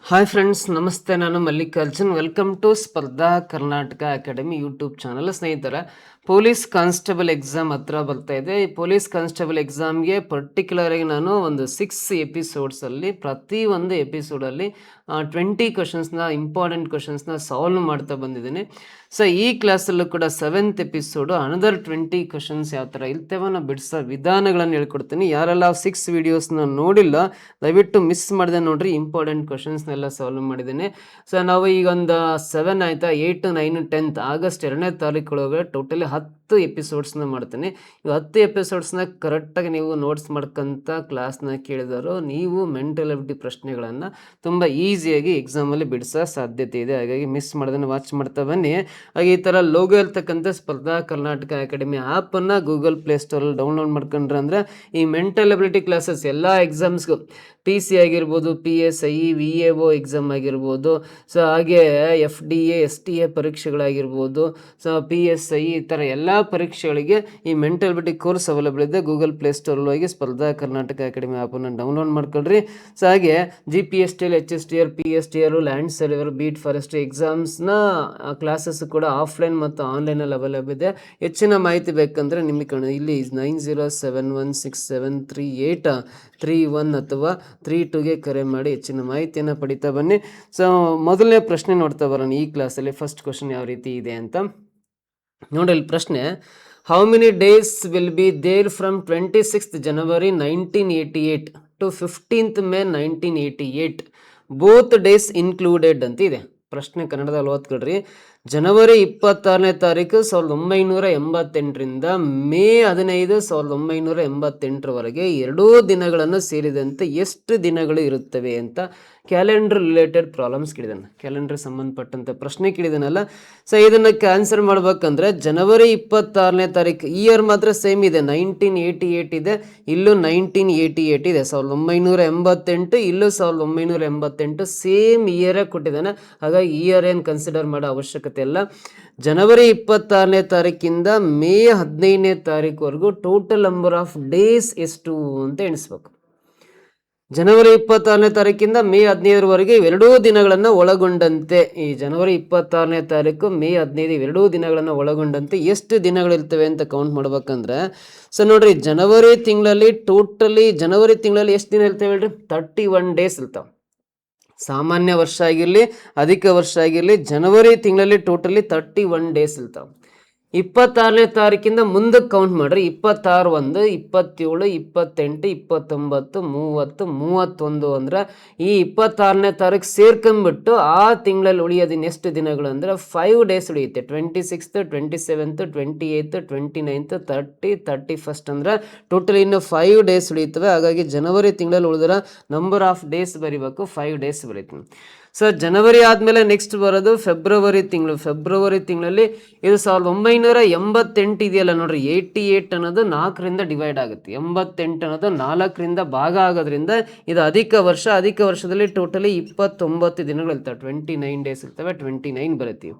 Hi friends, ನಮಸ್ತೆ. ನಾನು Mallikarjun. Welcome to ಸ್ಪರ್ಧಾ ಕರ್ನಾಟಕ ಅಕಾಡೆಮಿ ಯೂಟ್ಯೂಬ್ ಚಾನಲ್. ಸ್ನೇಹಿತರೆ, ಪೊಲೀಸ್ ಕಾನ್ಸ್ಟೇಬಲ್ ಎಕ್ಸಾಮ್ ಹತ್ರ ಬರ್ತಾ ಇದೆ. ಈ ಪೊಲೀಸ್ ಕಾನ್ಸ್ಟೇಬಲ್ ಎಕ್ಸಾಮ್ಗೆ ಪರ್ಟಿಕ್ಯುಲರ್ ಆಗಿ ನಾನು ಒಂದು 6 ಎಪಿಸೋಡ್ಸಲ್ಲಿ, ಪ್ರತಿ ಒಂದು ಎಪಿಸೋಡಲ್ಲಿ 20 ಕ್ವಶನ್ಸ್ನ, ಇಂಪಾರ್ಟೆಂಟ್ ಕ್ವಶನ್ಸ್ನ ಸಾಲ್ವ್ ಮಾಡ್ತಾ ಬಂದಿದ್ದೀನಿ. ಸೊ ಈ ಕ್ಲಾಸಲ್ಲೂ ಕೂಡ 7th ಎಪಿಸೋಡು ಅನದರ್ 20 ಕ್ವಶನ್ಸ್ ಯಾವ ಥರ ಇರ್ತೇವೋ ಬಿಡಿಸೋ ವಿಧಾನಗಳನ್ನು ಹೇಳ್ಕೊಡ್ತೀನಿ. ಯಾರೆಲ್ಲ 6 ವೀಡಿಯೋಸ್ನ ನೋಡಿಲ್ಲ, ದಯವಿಟ್ಟು ಮಿಸ್ ಮಾಡಿದೆ ನೋಡ್ರಿ. ಇಂಪಾರ್ಟೆಂಟ್ ಕ್ವಶನ್ಸ್ನೆಲ್ಲ ಸಾಲ್ವ್ ಮಾಡಿದ್ದೀನಿ. ಸೊ ನಾವು ಈಗ ಒಂದು 7 ಆಯಿತಾ, 8, 9, 10 ಆಗಸ್ಟ್ 2ನೇ ತಾರೀಕು ಒಳಗೆ ಟೋಟಲಿ 10 ಎಪಿಸೋಡ್ಸ್ನ ಮಾಡ್ತೀನಿ. ಈ 10 ಎಪಿಸೋಡ್ಸ್ನ ಕರೆಕ್ಟಾಗಿ ನೀವು ನೋಟ್ಸ್ ಮಾಡ್ಕೊಂತ ಕ್ಲಾಸ್ನ ಕೇಳಿದಾರೋ ನೀವು ಮೆಂಟಲ್ ಎಬಿಲಿಟಿ ಪ್ರಶ್ನೆಗಳನ್ನು ತುಂಬ ಈಸಿಯಾಗಿ ಎಕ್ಸಾಮಲ್ಲಿ ಬಿಡಿಸೋ ಸಾಧ್ಯತೆ ಇದೆ. ಹಾಗಾಗಿ ಮಿಸ್ ಮಾಡೋದನ್ನು ವಾಚ್ ಮಾಡ್ತಾ ಬನ್ನಿ. ಹಾಗೆ ಈ ಥರ ಲೋಗೋ ಇರ್ತಕ್ಕಂಥ ಸ್ಪರ್ಧಾ ಕರ್ನಾಟಕ ಅಕಾಡೆಮಿ ಆ್ಯಪನ್ನು ಗೂಗಲ್ ಪ್ಲೇಸ್ಟೋರಲ್ಲಿ ಡೌನ್ಲೋಡ್ ಮಾಡ್ಕೊಂಡ್ರೆ ಅಂದರೆ ಈ ಮೆಂಟಲ್ ಎಬಿಲಿಟಿ ಕ್ಲಾಸಸ್ ಎಲ್ಲ ಎಕ್ಸಾಮ್ಸ್ಗೂ, PC ಆಗಿರ್ಬೋದು, PSI, VAO ಎಕ್ಸಾಮ್ ಆಗಿರ್ಬೋದು, ಸೊ ಹಾಗೆ FDA, STA ಪರೀಕ್ಷೆಗಳಾಗಿರ್ಬೋದು, ಸೊ PSI, ಈ ಥರ ಎಲ್ಲ ಪರೀಕ್ಷೆಗಳಿಗೆ ಈ ಮೆಂಟಲ್ ಎಬಿಲಿಟಿ ಕೋರ್ಸ್ ಅವೈಲೇಬಲ್ ಇದೆ. ಗೂಗಲ್ ಪ್ಲೇಸ್ಟೋರಲ್ಲಿ ಹೋಗಿ ಸ್ಪರ್ಧಾ ಕರ್ನಾಟಕ ಅಕಾಡೆಮಿ ಆ್ಯಪನ್ನು ಡೌನ್ಲೋಡ್ ಮಾಡ್ಕೊಳ್ರಿ. ಸೊ ಹಾಗೆ GPSTL, HSTR, PSTR, land surveyor, beat forestry ಎಕ್ಸಾಮ್ಸ್ನ ಕ್ಲಾಸಸ್ ಕೂಡ ಆಫ್ಲೈನ್ ಮತ್ತು ಆನ್ಲೈನಲ್ಲಿ ಅವೈಲೇಬಲ್ ಇದೆ. ಹೆಚ್ಚಿನ ಮಾಹಿತಿ ಬೇಕಂದರೆ ನಿಮಗೆ ಇಲ್ಲಿ 9076738331 ಅಥವಾ 32ಗೆ ಕರೆ ಮಾಡಿ ಹೆಚ್ಚಿನ ಮಾಹಿತಿಯನ್ನು ಪಡಿತಾ ಬನ್ನಿ. ಸೊ ಮೊದಲನೇ ಪ್ರಶ್ನೆ ನೋಡ್ತಾ ಬರೋಣ ಈ ಕ್ಲಾಸಲ್ಲಿ. ಫಸ್ಟ್ ಕ್ವಶನ್ ಯಾವ ರೀತಿ ಇದೆ ಅಂತ ನೋಡಿ. ಇಲ್ಲಿ ಪ್ರಶ್ನೆ: how many days will be there from 26th January 1988 to 15th May 1988, both days included ಅಂತ ಇದೆ. ಪ್ರಶ್ನೆ ಕನ್ನಡದಲ್ಲಿ ಓದ್ಕೊಳ್ರಿ. ಜನವರಿ 26ನೇ ತಾರೀಕು 1988ರಿಂದ ಮೇ 15, 1988ರವರೆಗೆ ಎರಡೂ ದಿನಗಳನ್ನು ಸೇರಿದಂತೆ ಎಷ್ಟು ದಿನಗಳು ಇರುತ್ತವೆ ಅಂತ ಕ್ಯಾಲೆಂಡರ್ ರಿಲೇಟೆಡ್ ಪ್ರಾಬ್ಲಮ್ಸ್ ಕೇಳಿದಾನೆ. ಕ್ಯಾಲೆಂಡರ್ ಸಂಬಂಧಪಟ್ಟಂತೆ ಪ್ರಶ್ನೆ ಕೇಳಿದಾನಲ್ಲ. ಸೊ ಇದನ್ನು ಆನ್ಸರ್ ಮಾಡ್ಬೇಕಂದ್ರೆ ಜನವರಿ 26ನೇ ತಾರೀಕು, ಇಯರ್ ಮಾತ್ರ ಸೇಮ್ ಇದೆ, 1988 ಇದೆ, ಇಲ್ಲೂ 1988 ಇದೆ. 1988, ಇಲ್ಲೂ 1988 ಸೇಮ್ ಇಯರೇ ಕೊಟ್ಟಿದ್ದಾನೆ. ಹಾಗಾಗಿ ಇಯರ್ ಏನು ಕನ್ಸಿಡರ್ ಮಾಡೋ ಅವಶ್ಯಕತೆ ಇಲ್ಲ. ಜನವರಿ 26ನೇ ತಾರೀಕಿಂದ ಮೇ 15ನೇ ತಾರೀಕುವರೆಗೂ ಟೋಟಲ್ ನಂಬರ್ ಆಫ್ ಡೇಸ್ ಎಷ್ಟು ಅಂತ ಎಣಿಸ್ಬೇಕು. ಜನವರಿ 26ನೇ ತಾರೀಕಿಂದ ಮೇ 15ರವರೆಗೆ ಇವೆರಡೂ ದಿನಗಳನ್ನು ಒಳಗೊಂಡಂತೆ, ಈ ಜನವರಿ 26ನೇ ತಾರೀಕು, ಮೇ 15 ಇವೆರಡೂ ದಿನಗಳನ್ನು ಒಳಗೊಂಡಂತೆ ಎಷ್ಟು ದಿನಗಳಿರ್ತವೆ ಅಂತ ಕೌಂಟ್ ಮಾಡ್ಬೇಕಂದ್ರೆ, ಸೊ ನೋಡ್ರಿ, ಜನವರಿ ತಿಂಗಳಲ್ಲಿ ಜನವರಿ ತಿಂಗಳಲ್ಲಿ ಎಷ್ಟು ದಿನ ಇರ್ತವೆ ಹೇಳ್ರಿ? 31 ಡೇಸ್ ಇರ್ತಾವೆ. ಸಾಮಾನ್ಯ ವರ್ಷ ಆಗಿರಲಿ, ಅಧಿಕ ವರ್ಷ ಆಗಿರಲಿ, ಜನವರಿ ತಿಂಗಳಲ್ಲಿ ಟೋಟಲಿ 31 ಡೇಸ್ ಇರ್ತಾವೆ. 26ನೇ ತಾರೀಕಿಂದ ಮುಂದಕ್ಕೆ ಕೌಂಟ್ ಮಾಡ್ರಿ. 26, 1, 27, 28, 29, 30, 31 ಅಂದ್ರೆ ಈ 26ನೇ ತಾರೀಕು ಸೇರ್ಕೊಂಡ್ಬಿಟ್ಟು ಆ ತಿಂಗಳಲ್ಲಿ ಉಳಿಯೋದಿನ ಎಷ್ಟು ದಿನಗಳು ಅಂದ್ರೆ 5 ಡೇಸ್ ಉಳಿಯುತ್ತೆ. 26th, 27th, 28th, 29th, 30, 31st ಅಂದ್ರೆ ಟೋಟಲ್ ಇನ್ನು 5 ಡೇಸ್ ಉಳಿಯುತ್ತವೆ. ಹಾಗಾಗಿ ಜನವರಿ ತಿಂಗಳಲ್ಲಿ ಉಳಿದ್ರೆ ನಂಬರ್ ಆಫ್ ಡೇಸ್ ಬರಿಬೇಕು, 5 ಡೇಸ್ ಬರೀತೀನಿ. ಸೊ ಜನವರಿ ಆದಮೇಲೆ ನೆಕ್ಸ್ಟ್ ಬರೋದು ಫೆಬ್ರವರಿ ತಿಂಗಳು. ಫೆಬ್ರವರಿ ತಿಂಗಳಲ್ಲಿ ಇದು 1988 ಇದೆಯಲ್ಲ ನೋಡ್ರಿ, 88 ಅನ್ನೋದು 4ರಿಂದ ಡಿವೈಡ್ ಆಗುತ್ತೆ. 88 ಅನ್ನೋದು 4ರಿಂದ ಭಾಗ ಆಗೋದ್ರಿಂದ ಇದು ಅಧಿಕ ವರ್ಷ. ಅಧಿಕ ವರ್ಷದಲ್ಲಿ ಟೋಟಲಿ 29 ದಿನಗಳು ಇರ್ತವೆ, 29 ಡೇಸ್ ಇರ್ತವೆ, 29 ಬರೀತೀವಿ.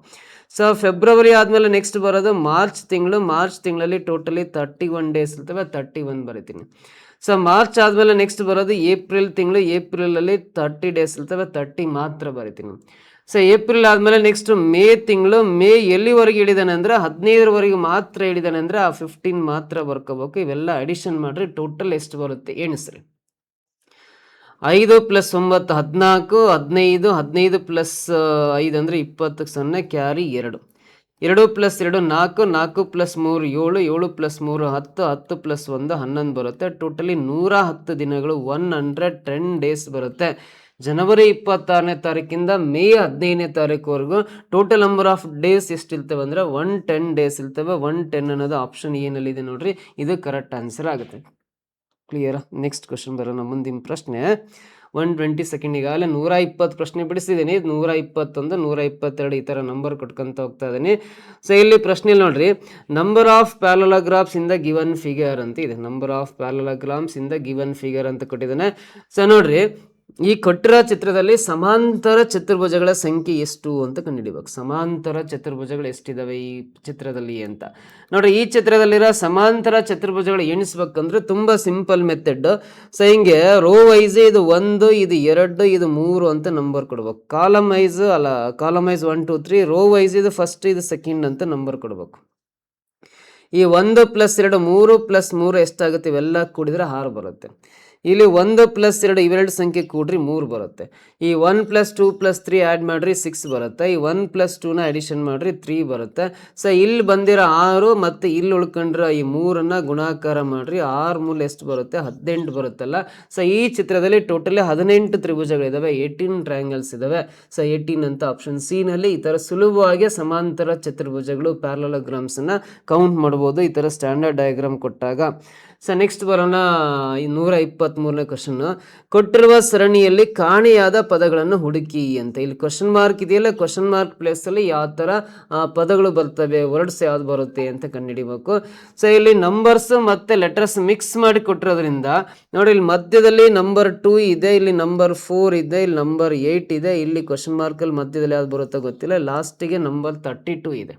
ಸೊ ಫೆಬ್ರವರಿ ಆದಮೇಲೆ ನೆಕ್ಸ್ಟ್ ಬರೋದು ಮಾರ್ಚ್ ತಿಂಗಳು. ಮಾರ್ಚ್ ತಿಂಗಳಲ್ಲಿ ಟೋಟಲಿ 31 ಡೇಸ್ ಇರ್ತವೆ, 31 ಬರೀತೀನಿ. ಸೊ ಮಾರ್ಚ್ ಆದಮೇಲೆ ನೆಕ್ಸ್ಟ್ ಬರೋದು ಏಪ್ರಿಲ್ ತಿಂಗಳು. ಏಪ್ರಿಲಲ್ಲಿ 30 ಡೇಸ್ ಇರ್ತವೆ, 30 ಮಾತ್ರ ಬರೀತೀನಿ. ಸೊ ಏಪ್ರಿಲ್ ಆದಮೇಲೆ ನೆಕ್ಸ್ಟ್ ಮೇ ತಿಂಗಳು. ಮೇ ಎಲ್ಲಿವರೆಗೆ ಹೇಳಿದಾನೆ ಅಂದರೆ 15ರವರೆಗೆ ಮಾತ್ರ ಹೇಳಿದಾನೆ, ಅಂದರೆ ಆ 15 ಮಾತ್ರ ಬರ್ಕೋಬೇಕು. ಇವೆಲ್ಲ ಅಡಿಷನ್ ಮಾಡಿರಿ, ಟೋಟಲ್ ಎಷ್ಟು ಬರುತ್ತೆ ಎಣಿಸ್ರಿ. 5 + 9 14, 15, 15 + 5 ಅಂದರೆ 20, 0 ಕ್ಯಾರಿ 2, 2 + 2 4, 4 + 3 7, 7 + 3 10, 10 + 1 11 ಬರುತ್ತೆ. ಟೋಟಲಿ 110 ದಿನಗಳು, 110 ಡೇಸ್ ಬರುತ್ತೆ. ಜನವರಿ 26ನೇ ತಾರೀಕಿಂದ ಮೇ 15ನೇ ತಾರೀಕುವರೆಗೂ ಟೋಟಲ್ ನಂಬರ್ ಆಫ್ ಡೇಸ್ ಎಷ್ಟಿರ್ತವೆ ಅಂದರೆ 110 ಡೇಸ್ ಇರ್ತವೆ. 110 ಅನ್ನೋದು ಆಪ್ಷನ್ ಏನಲ್ಲಿದೆ ನೋಡ್ರಿ, ಇದು ಕರೆಕ್ಟ್ ಆನ್ಸರ್ ಆಗುತ್ತೆ. ಕ್ಲಿಯರಾ? ನೆಕ್ಸ್ಟ್ ಕ್ವಶನ್ ಬರೋಣ. ಮುಂದಿನ ಪ್ರಶ್ನೆ 120 ಸೆಕೆಂಡ್. ಈಗಾಗಲೇ 120 ಪ್ರಶ್ನೆ ಬಿಡಿಸಿದ್ದೀನಿ. 121, 122 ಈ ಥರ ನಂಬರ್ ಕೊಟ್ಕೊಂತ ಹೋಗ್ತಾ ಇದ್ದೀನಿ. ಸೊ ಇಲ್ಲಿ ಪ್ರಶ್ನೆಯಲ್ಲಿ ನೋಡ್ರಿ, number of parallelograms in the given figure ಅಂತ ಇದೆ. Number of parallelograms in the given figure ಅಂತ ಕೊಟ್ಟಿದ್ದಾನೆ. ಸೊ ನೋಡ್ರಿ, ಈ ಕೊಟ್ಟಿರೋ ಚಿತ್ರದಲ್ಲಿ ಸಮಾಂತರ ಚತುರ್ಭುಜಗಳ ಸಂಖ್ಯೆ ಎಷ್ಟು ಅಂತ ಕಂಡುಹಿಡಿಬೇಕು. ಸಮಾಂತರ ಚತುರ್ಭುಜಗಳು ಎಷ್ಟಿದಾವೆ ಈ ಚಿತ್ರದಲ್ಲಿ ಅಂತ ನೋಡ್ರಿ. ಈ ಚಿತ್ರದಲ್ಲಿರೋ ಸಮಾಂತರ ಚತುರ್ಭುಜಗಳು ಎಣಿಸ್ಬೇಕಂದ್ರೆ ತುಂಬಾ ಸಿಂಪಲ್ ಮೆಥಡ್. ಸೊ ಹಿಂಗೆ ರೋ ವೈಸ್ ಇದು 1, ಇದು 2, ಇದು 3 ಅಂತ ನಂಬರ್ ಕೊಡ್ಬೇಕು. ಕಾಲಮ್ ವೈಸ್ 1 2 3, ರೋ ವೈಸ್ ಇದು ಫಸ್ಟ್ ಇದು ಸೆಕೆಂಡ್ ಅಂತ ನಂಬರ್ ಕೊಡ್ಬೇಕು. ಈ 1 + 2 3 + 3 ಎಷ್ಟಾಗುತ್ತೆ? ಇವೆಲ್ಲ ಕೂಡಿದ್ರೆ 6 ಬರುತ್ತೆ. ಇಲ್ಲಿ 1 + 2 ಇವೆರಡು ಸಂಖ್ಯೆ ಕೂಡ್ರಿ 3 ಬರುತ್ತೆ. ಈ 1 + 2 + 3 ಆ್ಯಡ್ ಮಾಡ್ರಿ 6 ಬರುತ್ತೆ. ಈ 1 + 2ನ ಅಡಿಷನ್ ಮಾಡ್ರಿ 3 ಬರುತ್ತೆ. ಸೊ ಇಲ್ಲಿ ಬಂದಿರೋ 6 ಮತ್ತು ಇಲ್ಲಿ ಉಳ್ಕೊಂಡ್ರೆ ಈ 3ನ್ನ ಗುಣಾಕಾರ ಮಾಡ್ರಿ 6 ಮೂಲ ಎಷ್ಟು ಬರುತ್ತೆ? 18 ಬರುತ್ತಲ್ಲ. ಸೊ ಈ ಚಿತ್ರದಲ್ಲಿ ಟೋಟಲಿ 18 ತ್ರಿಭುಜಗಳಿದಾವೆ, 18 ಟ್ರಯಾಂಗಲ್ಸ್ ಇದಾವೆ. ಸೊ 18 ಅಂತ ಆಪ್ಷನ್ ಸಿ ನಲ್ಲಿ ಈ ತರ ಸುಲಭವಾಗಿ ಸಮಾಂತರ ಚತುರ್ಭುಜಗಳು ಪ್ಯಾರಲೋಗ್ರಾಮ್ಸ್ ನ ಕೌಂಟ್ ಮಾಡಬಹುದು ಈ ತರ ಸ್ಟ್ಯಾಂಡರ್ಡ್ ಡಯಾಗ್ರಾಮ್ ಕೊಟ್ಟಾಗ. ಸೊ ನೆಕ್ಸ್ಟ್ ಬರೋಣ 123ನೇ ಕ್ವಶನ್. ಕೊಟ್ಟಿರುವ ಸರಣಿಯಲ್ಲಿ ಕಾಣೆಯಾದ ಪದಗಳನ್ನು ಹುಡುಕಿ ಅಂತ. ಇಲ್ಲಿ ಕ್ವಶನ್ ಮಾರ್ಕ್ ಇದೆಯಲ್ಲ, ಕ್ವಶನ್ ಮಾರ್ಕ್ ಪ್ಲೇಸ್ ಅಲ್ಲಿ ಯಾವ ತರ ಪದಗಳು ಬರ್ತವೆ, ವರ್ಡ್ಸ್ ಯಾವ್ದು ಬರುತ್ತೆ ಅಂತ ಕಂಡುಹಿಡಿಬೇಕು. ಸೊ ಇಲ್ಲಿ ನಂಬರ್ಸ್ ಮತ್ತೆ ಲೆಟರ್ಸ್ ಮಿಕ್ಸ್ ಮಾಡಿ ಕೊಟ್ಟಿರೋದ್ರಿಂದ ನೋಡಿ, ಇಲ್ಲಿ ಮಧ್ಯದಲ್ಲಿ ನಂಬರ್ 2 ಇದೆ, ಇಲ್ಲಿ ನಂಬರ್ 4 ಇದೆ, ಇಲ್ಲಿ ನಂಬರ್ 8 ಇದೆ, ಇಲ್ಲಿ ಕ್ವಶನ್ ಮಾರ್ಕ್ ಅಲ್ಲಿ ಮಧ್ಯದಲ್ಲಿ ಯಾವ್ದು ಬರುತ್ತೋ ಗೊತ್ತಿಲ್ಲ, ಲಾಸ್ಟಿಗೆ ನಂಬರ್ 32 ಇದೆ.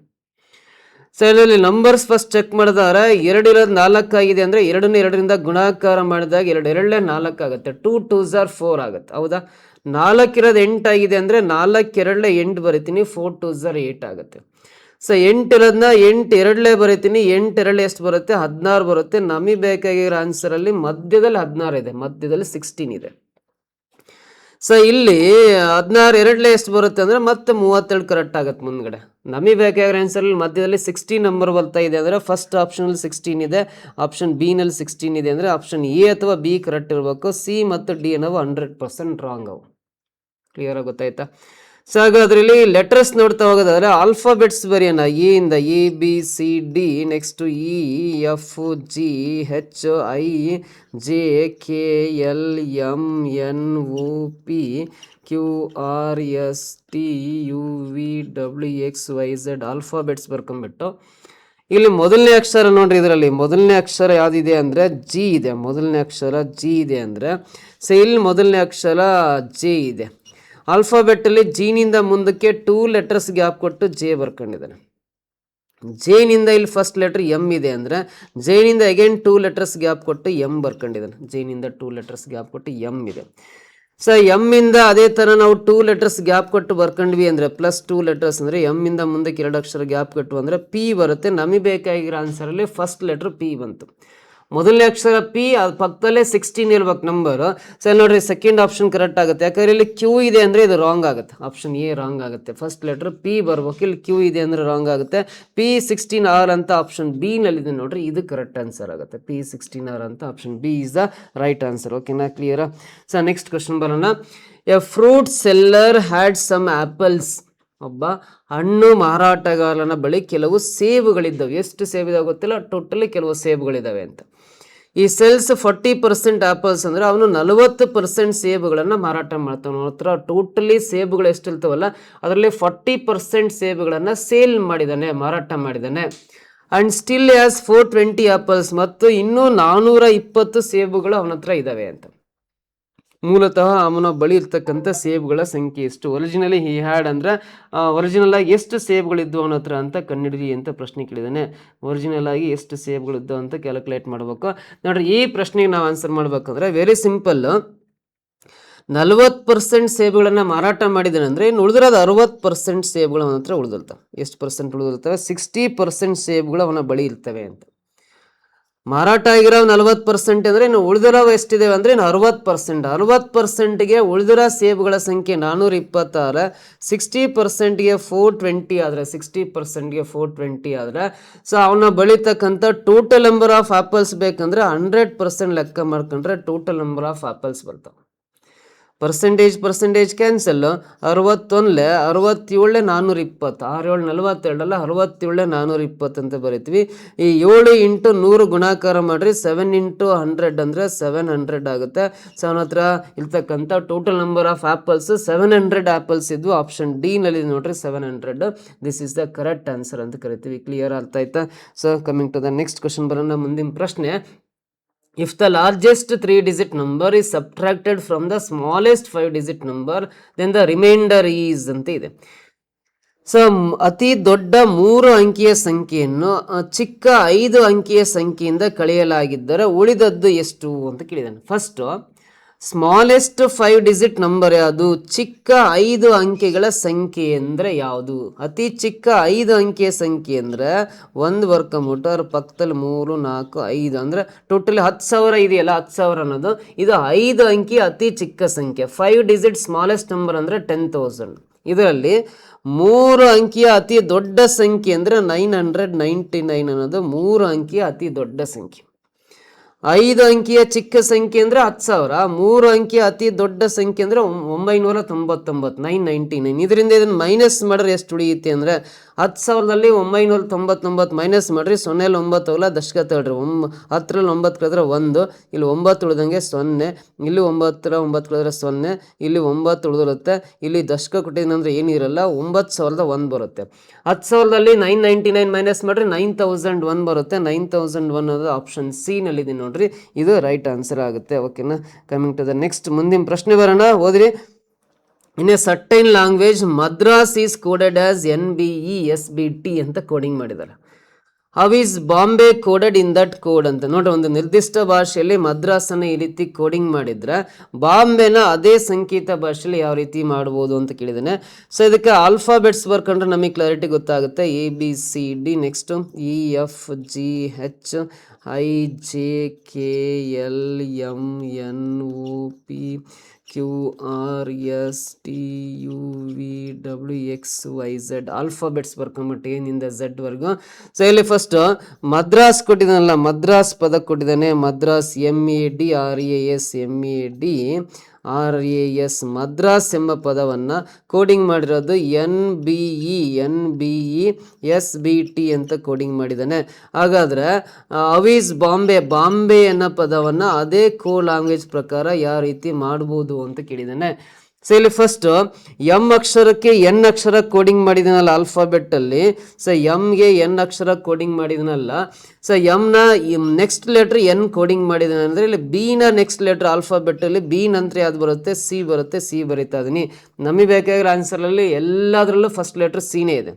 ಸೊ ಇದರಲ್ಲಿ ನಂಬರ್ಸ್ ಫಸ್ಟ್ ಚೆಕ್ ಮಾಡಿದಾರೆ. 2 ಇರೋದು 4 ಆಗಿದೆ ಅಂದ್ರೆ 2ನ್ನ 2ರಿಂದ ಗುಣಾಕಾರ ಮಾಡಿದಾಗ 2 2 4 ಆಗುತ್ತೆ. 2 2s are 4 ಆಗುತ್ತೆ. ಹೌದಾ? 4 ಇರೋದು 8 ಆಗಿದೆ ಅಂದ್ರೆ 4 2 8 ಬರೀತೀನಿ, 4 2s are 8 ಆಗುತ್ತೆ. ಸೊ 8 ಇರೋದನ್ನ 8 2 ಬರೀತೀನಿ, 8 2 ಎಷ್ಟು ಬರುತ್ತೆ? 16 ಬರುತ್ತೆ. ನಮಗೆ ಬೇಕಾಗಿರೋ ಆನ್ಸರ್ ಅಲ್ಲಿ ಮಧ್ಯದಲ್ಲಿ 16 ಇದೆ, ಮಧ್ಯದಲ್ಲಿ 16 ಇದೆ. ಸೊ ಇಲ್ಲಿ 16 2 ಎಷ್ಟು ಬರುತ್ತೆ ಅಂದ್ರೆ ಮತ್ತೆ 32 ಕರೆಕ್ಟ್ ಆಗುತ್ತೆ ಮುಂದ್ಗಡೆ. ನಮಗೆ ಬೇಕಾಗಿರೋ ಆನ್ಸರ್ ಮಧ್ಯದಲ್ಲಿ 16 ನಂಬರ್ ಬರ್ತಾ ಇದೆ ಅಂದ್ರೆ ಫಸ್ಟ್ ಆಪ್ಷನ್ 16 ಇದೆ, ಆಪ್ಷನ್ ಬಿ ನಲ್ಲಿ 16 ಇದೆ ಅಂದ್ರೆ ಆಪ್ಷನ್ ಎ ಅಥವಾ ಬಿ ಕರೆಕ್ಟ್ ಇರಬೇಕು. ಸಿ ಮತ್ತು ಡಿ ಅನ್ನೋವು 100% ರಾಂಗ್ ಅವು. ಕ್ಲಿಯರ್ ಆಗಿ ಗೊತ್ತಾಯ್ತಾ? ಸೊ ಹಾಗಾದ್ರೆ ಇಲ್ಲಿ ಲೆಟರ್ಸ್ ನೋಡ್ತಾ ಹೋಗೋದಾದ್ರೆ ಆಲ್ಫಾಬೆಟ್ಸ್ ಬರೆಯೋಣ. ಎ ಇಂದ A B C D, next E F G H I J K L M N O P Q R S T U V W X Y Z alphabets ಬರ್ಕೊಂಡ್ಬಿಟ್ಟು ಇಲ್ಲಿ ಮೊದಲನೇ ಅಕ್ಷರ ನೋಡ್ರಿ, ಇದರಲ್ಲಿ ಮೊದಲನೇ ಅಕ್ಷರ ಯಾವ್ದಿದೆ ಅಂದ್ರೆ ಜಿ ಇದೆ. ಮೊದಲನೇ ಅಕ್ಷರ ಜಿ ಇದೆ ಅಂದ್ರೆ ಸೊ ಇಲ್ಲಿ ಮೊದಲನೇ ಅಕ್ಷರ ಜೆ ಇದೆ. ಆಲ್ಫಾಬೆಟ್ ಅಲ್ಲಿ ಜಿನಿಂದ ಮುಂದಕ್ಕೆ 2 ಲೆಟರ್ಸ್ ಗ್ಯಾಪ್ ಕೊಟ್ಟು ಜೆ ಬರ್ಕೊಂಡಿದ್ದಾನೆ. ಜೆನಿಂದ ಇಲ್ಲಿ ಫಸ್ಟ್ ಲೆಟರ್ ಎಂ ಇದೆ ಅಂದ್ರೆ ಜೆನಿಂದ ಅಗೇನ್ 2 ಲೆಟರ್ಸ್ ಗ್ಯಾಪ್ ಕೊಟ್ಟು ಎಂ ಬರ್ಕೊಂಡಿದ್ದಾನೆ. ಜೆನಿಂದ 2 ಲೆಟರ್ಸ್ ಗ್ಯಾಪ್ ಕೊಟ್ಟು ಎಂ ಇದೆ. ಸೊ ಎಂ ಇಂದ ಅದೇ ತರ ನಾವು 2 ಲೆಟರ್ಸ್ ಗ್ಯಾಪ್ ಕೊಟ್ಟು ಬರ್ಕೊಂಡ್ವಿ ಅಂದ್ರೆ +2 ಲೆಟರ್ಸ್ ಅಂದ್ರೆ ಎಂ ಇಂದ ಮುಂದಕ್ಕೆ 2 ಅಕ್ಷರ ಗ್ಯಾಪ್ ಕೊಟ್ಟು ಅಂದ್ರೆ ಪಿ ಬರುತ್ತೆ. ನಮಗೆ ಬೇಕಾಗಿರೋ ಆನ್ಸರ್ ಅಲ್ಲಿ ಫಸ್ಟ್ ಲೆಟರ್ ಪಿ ಬಂತು. ಮೊದಲನೇ ಅಕ್ಷರ ಪಿ, ಅದು ಪಕ್ಕದಲ್ಲೇ 16 ಇರ್ಬೇಕು ನಂಬರ್. ಸೊ ನೋಡ್ರಿ ಸೆಕೆಂಡ್ ಆಪ್ಷನ್ ಕರೆಕ್ಟ್ ಆಗುತ್ತೆ. ಯಾಕಂದ್ರೆ ಇಲ್ಲಿ ಕ್ಯೂ ಇದೆ ಅಂದ್ರೆ ಇದು ರಾಂಗ್ ಆಗುತ್ತೆ, ಆಪ್ಷನ್ ಎ ರಾಂಗ್ ಆಗುತ್ತೆ. ಫಸ್ಟ್ ಲೆಟರ್ ಪಿ ಬರ್ಬೇಕು, ಇಲ್ಲಿ ಕ್ಯೂ ಇದೆ ಅಂದ್ರೆ ರಾಂಗ್ ಆಗುತ್ತೆ. P16R ಅಂತ ಆಪ್ಷನ್ ಬಿ ನಲ್ಲಿ ಇದೆ ನೋಡ್ರಿ, ಇದು ಕರೆಕ್ಟ್ ಆನ್ಸರ್ ಆಗುತ್ತೆ. P16R ಅಂತ option B is the right answer. ಓಕೆನಾ? ಕ್ಲಿಯರ್? ಸೊ ನೆಕ್ಸ್ಟ್ ಕ್ವಶನ್ ಬರೋಣ. A fruit seller had some apples. ಒಬ್ಬ ಹಣ್ಣು ಮಾರಾಟಗಾರನ ಬಳಿ ಕೆಲವು ಸೇಬುಗಳಿದ್ದಾವೆ. ಎಷ್ಟು ಸೇಬಿದಾವೆ ಗೊತ್ತಿಲ್ಲ, ಟೋಟಲಿ ಕೆಲವು ಸೇಬುಗಳಿದ್ದಾವೆ ಅಂತ. ಈ ಸೇಲ್ಸ್ 40% ಆಪಲ್ಸ್ ಅಂದ್ರೆ ಅವನು 40% ಸೇಬುಗಳನ್ನ ಮಾರಾಟ ಮಾಡ್ತಾನೆ. ಅವನ ಹತ್ರ ಟೋಟಲಿ ಸೇಬುಗಳು ಎಷ್ಟು ಇರ್ತವಲ್ಲ ಅದರಲ್ಲಿ 40% ಸೇಬುಗಳನ್ನ ಸೇಲ್ ಮಾಡಿದ್ದಾನೆ, ಮಾರಾಟ ಮಾಡಿದ್ದಾನೆ. ಅಂಡ್ ಸ್ಟಿಲ್ ಹ್ಯಾಸ್ 420 ಆಪಲ್ಸ್, ಮತ್ತು ಇನ್ನೂ 420 ಸೇಬುಗಳು ಅವನ ಹತ್ರ ಇದಾವೆ ಅಂತ. ಮೂಲತಃ ಅವನ ಬಳಿ ಇರ್ತಕ್ಕಂಥ ಸೇಬುಗಳ ಸಂಖ್ಯೆ ಎಷ್ಟು? ಒರಿಜಿನಲಿ ಹಿ ಹ್ಯಾಡ್ ಅಂದ್ರೆ ಒರಿಜಿನಲ್ ಆಗಿ ಎಷ್ಟು ಸೇಬುಗಳಿದ್ವು ಅವನ ಹತ್ರ ಅಂತ ಕಂಡುಹಿಡಿದಿ ಅಂತ ಪ್ರಶ್ನೆ ಕೇಳಿದಾನೆ. ಒರಿಜಿನಲ್ ಆಗಿ ಎಷ್ಟು ಸೇಬುಗಳಿದ್ದು ಅಂತ ಕ್ಯಾಲ್ಕುಲೇಟ್ ಮಾಡಬೇಕು. ನೋಡ್ರಿ, ಈ ಪ್ರಶ್ನೆಗೆ ನಾವು ಆನ್ಸರ್ ಮಾಡ್ಬೇಕಂದ್ರೆ ವೆರಿ ಸಿಂಪಲ್. 40% ಸೇಬುಗಳನ್ನ ಮಾರಾಟ ಮಾಡಿದಾನೆ ಅಂದ್ರೆ ಇನ್ನು ಉಳಿದಿರೋದು 60% ಸೇಬುಗಳು ಅವನ ಹತ್ರ ಉಳಿದಿರ್ತವೆ. ಎಷ್ಟು ಪರ್ಸೆಂಟ್ ಉಳಿದಿರ್ತವೆ? 60% ಸೇಬುಗಳು ಅವನ ಬಳಿ ಇರ್ತವೆ ಅಂತ. ಮಾರಾಟ ಆಗಿರೋ 40% ಅಂದ್ರೆ ಇನ್ನು ಉಳಿದಿರೋ ಎಷ್ಟಿದೆ ಅಂದ್ರೆ ಇನ್ನು 60%. 60%ಗೆ ಉಳಿದಿರೋ ಸೇಬುಗಳ ಸಂಖ್ಯೆ 426. 60%ಗೆ 420 ಆದ್ರೆ 60%ಗೆ 420 ಆದ್ರೆ ಸೊ ಅವನ ಬಳಿತಕ್ಕಂಥ ಟೋಟಲ್ ನಂಬರ್ ಆಫ್ ಆಪಲ್ಸ್ ಬೇಕಂದ್ರೆ 100% ಲೆಕ್ಕ ಮಾಡ್ಕೊಂಡ್ರೆ ಟೋಟಲ್ ನಂಬರ್ ಆಫ್ ಆಪಲ್ಸ್ ಬರ್ತಾವೆ. Percentage cancel. 61 67 420, 6 7 42 ಅಲ್ಲ, 67 420 ಅಂತ ಬರೀತೀವಿ. ಈ 7 × 100 ಗುಣಾಕಾರ ಮಾಡ್ರಿ, 7 × 100 ಅಂದ್ರೆ 700 ಆಗುತ್ತೆ. ಸೊ ಅವನ ಹತ್ರ ಇರ್ತಕ್ಕಂಥ total number of apples 700 apples ಇದ್ವು. ಆಪ್ಷನ್ ಡಿ ನಲ್ಲಿ ನೋಡ್ರಿ 700. This is the correct answer ಅಂತ ಕರಿತೀವಿ. ಕ್ಲಿಯರ್ ಅರ್ಥ ಆಯ್ತಾ? So coming to the next question ಬರೋಣ. ಮುಂದಿನ ಪ್ರಶ್ನೆ, If the largest 3-digit number is subtracted from the smallest 5-digit number, then the remainder is ಅಂತ ಇದೆ. ಸೊ ಅತಿ ದೊಡ್ಡ 3 ಅಂಕಿಯ ಸಂಖ್ಯೆಯನ್ನು ಚಿಕ್ಕ 5 ಅಂಕಿಯ ಸಂಖ್ಯೆಯಿಂದ ಕಳೆಯಲಾಗಿದ್ದರೆ ಉಳಿದದ್ದು ಎಷ್ಟು ಅಂತ ಕೇಳಿದ್ದಾನೆ. ಫಸ್ಟ್ ಸ್ಮಾಲೆಸ್ಟ್ 5-digit ನಂಬರ್ ಯಾವುದು? ಚಿಕ್ಕ 5 ಅಂಕೆಗಳ ಸಂಖ್ಯೆ ಅಂದರೆ ಯಾವುದು? ಅತಿ ಚಿಕ್ಕ 5 ಅಂಕೆಯ ಸಂಖ್ಯೆ ಅಂದರೆ 1 ವರ್ಗಮೂಲ ಪಕ್ಕದಲ್ಲಿ 3 4 5 ಅಂದರೆ ಟೋಟಲಿ 10,000 ಇದೆಯಲ್ಲ, 10,000 ಅನ್ನೋದು ಇದು 5 ಅಂಕಿ ಅತಿ ಚಿಕ್ಕ ಸಂಖ್ಯೆ. 5-digit ಸ್ಮಾಲೆಸ್ಟ್ ನಂಬರ್ ಅಂದರೆ 10,000. ಇದರಲ್ಲಿ 3 ಅಂಕಿಯ ಅತಿ ದೊಡ್ಡ ಸಂಖ್ಯೆ ಅಂದರೆ 999 ಅನ್ನೋದು 3 ಅಂಕಿಯ ಅತಿ ದೊಡ್ಡ ಸಂಖ್ಯೆ. 5 ಅಂಕಿಯ ಚಿಕ್ಕ ಸಂಖ್ಯೆ ಅಂದರೆ 10,000. 3 ಅಂಕಿಯ ಅತಿ ದೊಡ್ಡ ಸಂಖ್ಯೆ ಅಂದರೆ 999, 999. ಇದರಿಂದ ಇದನ್ನು ಮೈನಸ್ ಮಾಡಿದ್ರೆ ಎಷ್ಟು ಉಳಿಯುತ್ತೆ ಅಂದರೆ 10,000ದಲ್ಲಿ 999 ಮೈನಸ್ ಮಾಡಿರಿ, 0 9 ಹೋಗಲ್ಲ, ದಶಕ ತಗೊಳ್ರಿ. 10ರಲ್ಲಿ 9 ಕಳೆದ್ರೆ 1, ಇಲ್ಲಿ 9 ಉಳಿದಂಗೆ 0, ಇಲ್ಲಿ 9 ಕಳೆದ್ರೆ 0, ಇಲ್ಲಿ 9 ಉಳಿದಿರುತ್ತೆ. ಇಲ್ಲಿ ದಶಕ ಕೊಟ್ಟಿದ್ದೀನಂದ್ರೆ ಏನಿರಲ್ಲ, 9,001 ಬರುತ್ತೆ. 10,000ದಲ್ಲಿ 999 ಮೈನಸ್ ಮಾಡಿರಿ 9,001 ಬರುತ್ತೆ. 9,001 ಅನ್ನೋದು ಆಪ್ಷನ್ ಸಿ ನಲ್ಲಿದೆ ನೋಡ್ರಿ, ಇದು ರೈಟ್ ಆನ್ಸರ್ ಆಗುತ್ತೆ. ಓಕೆನಾ? ಕಮಿಂಗ್ ಟು ದ ನೆಕ್ಸ್ಟ್, ಮುಂದಿನ ಪ್ರಶ್ನೆ ಬರೋಣ, ಓದ್ರಿ. In a certain language Madras is coded as NBE SBT ಅಂತ ಕೋಡಿಂಗ್ ಮಾಡಿದ್ದಾರೆ. How is Bombay coded in that code ಅಂತ ನೋಡ್ರಿ. ಒಂದು ನಿರ್ದಿಷ್ಟ ಭಾಷೆಯಲ್ಲಿ ಮದ್ರಾಸನ್ನು ಈ ರೀತಿ ಕೋಡಿಂಗ್ ಮಾಡಿದ್ರೆ ಬಾಂಬೆನ ಅದೇ ಸಂಕೇತ ಭಾಷೆಯಲ್ಲಿ ಯಾವ ರೀತಿ ಮಾಡ್ಬೋದು ಅಂತ ಕೇಳಿದ್ದೇನೆ. ಸೊ ಇದಕ್ಕೆ ಆಲ್ಫಾಬೆಟ್ಸ್ ಬರ್ಕೊಂಡ್ರೆ ನಮಗೆ ಕ್ಲಾರಿಟಿ ಗೊತ್ತಾಗುತ್ತೆ. ABCD, next EFGH IJKLMNOP QRSTUVWXYZ alphabets ಬರ್ಕೊಂಬಿಟ್ಟು ಏನಿಂದ Z ವರ್ಗು. ಸೊ ಇಲ್ಲಿ ಫಸ್ಟ್ ಮದ್ರಾಸ್ ಕೊಟ್ಟಿದ್ದಾನಲ್ಲ, ಮದ್ರಾಸ್ ಪದ ಕೊಟ್ಟಿದ್ದಾನೆ. ಮದ್ರಾಸ್ MADRAS ಮದ್ರಾಸ್ ಎಂಬ ಪದವನ್ನು ಕೋಡಿಂಗ್ ಮಾಡಿರೋದು NBE SBT ಅಂತ ಕೋಡಿಂಗ್ ಮಾಡಿದ್ದಾನೆ. ಹಾಗಾದರೆ ಅವೀಸ್ ಬಾಂಬೆ ಅನ್ನೋ ಪದವನ್ನು ಅದೇ ಕೋಡ್ ಲ್ಯಾಂಗ್ವೇಜ್ ಪ್ರಕಾರ ಯಾವ ರೀತಿ ಮಾಡ್ಬೋದು ಅಂತ ಕೇಳಿದ್ದಾನೆ. ಸೊ ಇಲ್ಲಿ ಫಸ್ಟ್ M ಅಕ್ಷರಕ್ಕೆ N ಅಕ್ಷರ ಕೋಡಿಂಗ್ ಮಾಡಿದನಲ್ಲ ಆಲ್ಫಾಬೆಟ್ ಅಲ್ಲಿ. ಸೊ Mಗೆ N ಅಕ್ಷರ ಕೋಡಿಂಗ್ ಮಾಡಿದನಲ್ಲ. ಸೊ Mನ ನೆಕ್ಸ್ಟ್ ಲೆಟರ್ N ಕೋಡಿಂಗ್ ಮಾಡಿದಾನೆ ಅಂದರೆ ಇಲ್ಲಿ B ನ ನೆಕ್ಸ್ಟ್ ಲೆಟರ್ ಆಲ್ಫಾಬೆಟ್ ಅಲ್ಲಿ B ನಂತರ ಯಾವ್ದು ಬರುತ್ತೆ? C ಬರುತ್ತೆ. C ಬರೀತಾ ಇದೀನಿ. ನಮಗೆ ಬೇಕಾಗಿರೋ ಆನ್ಸರಲ್ಲಿ ಎಲ್ಲದರಲ್ಲೂ ಫಸ್ಟ್ ಲೆಟರ್ Cನೇ ಇದೆ.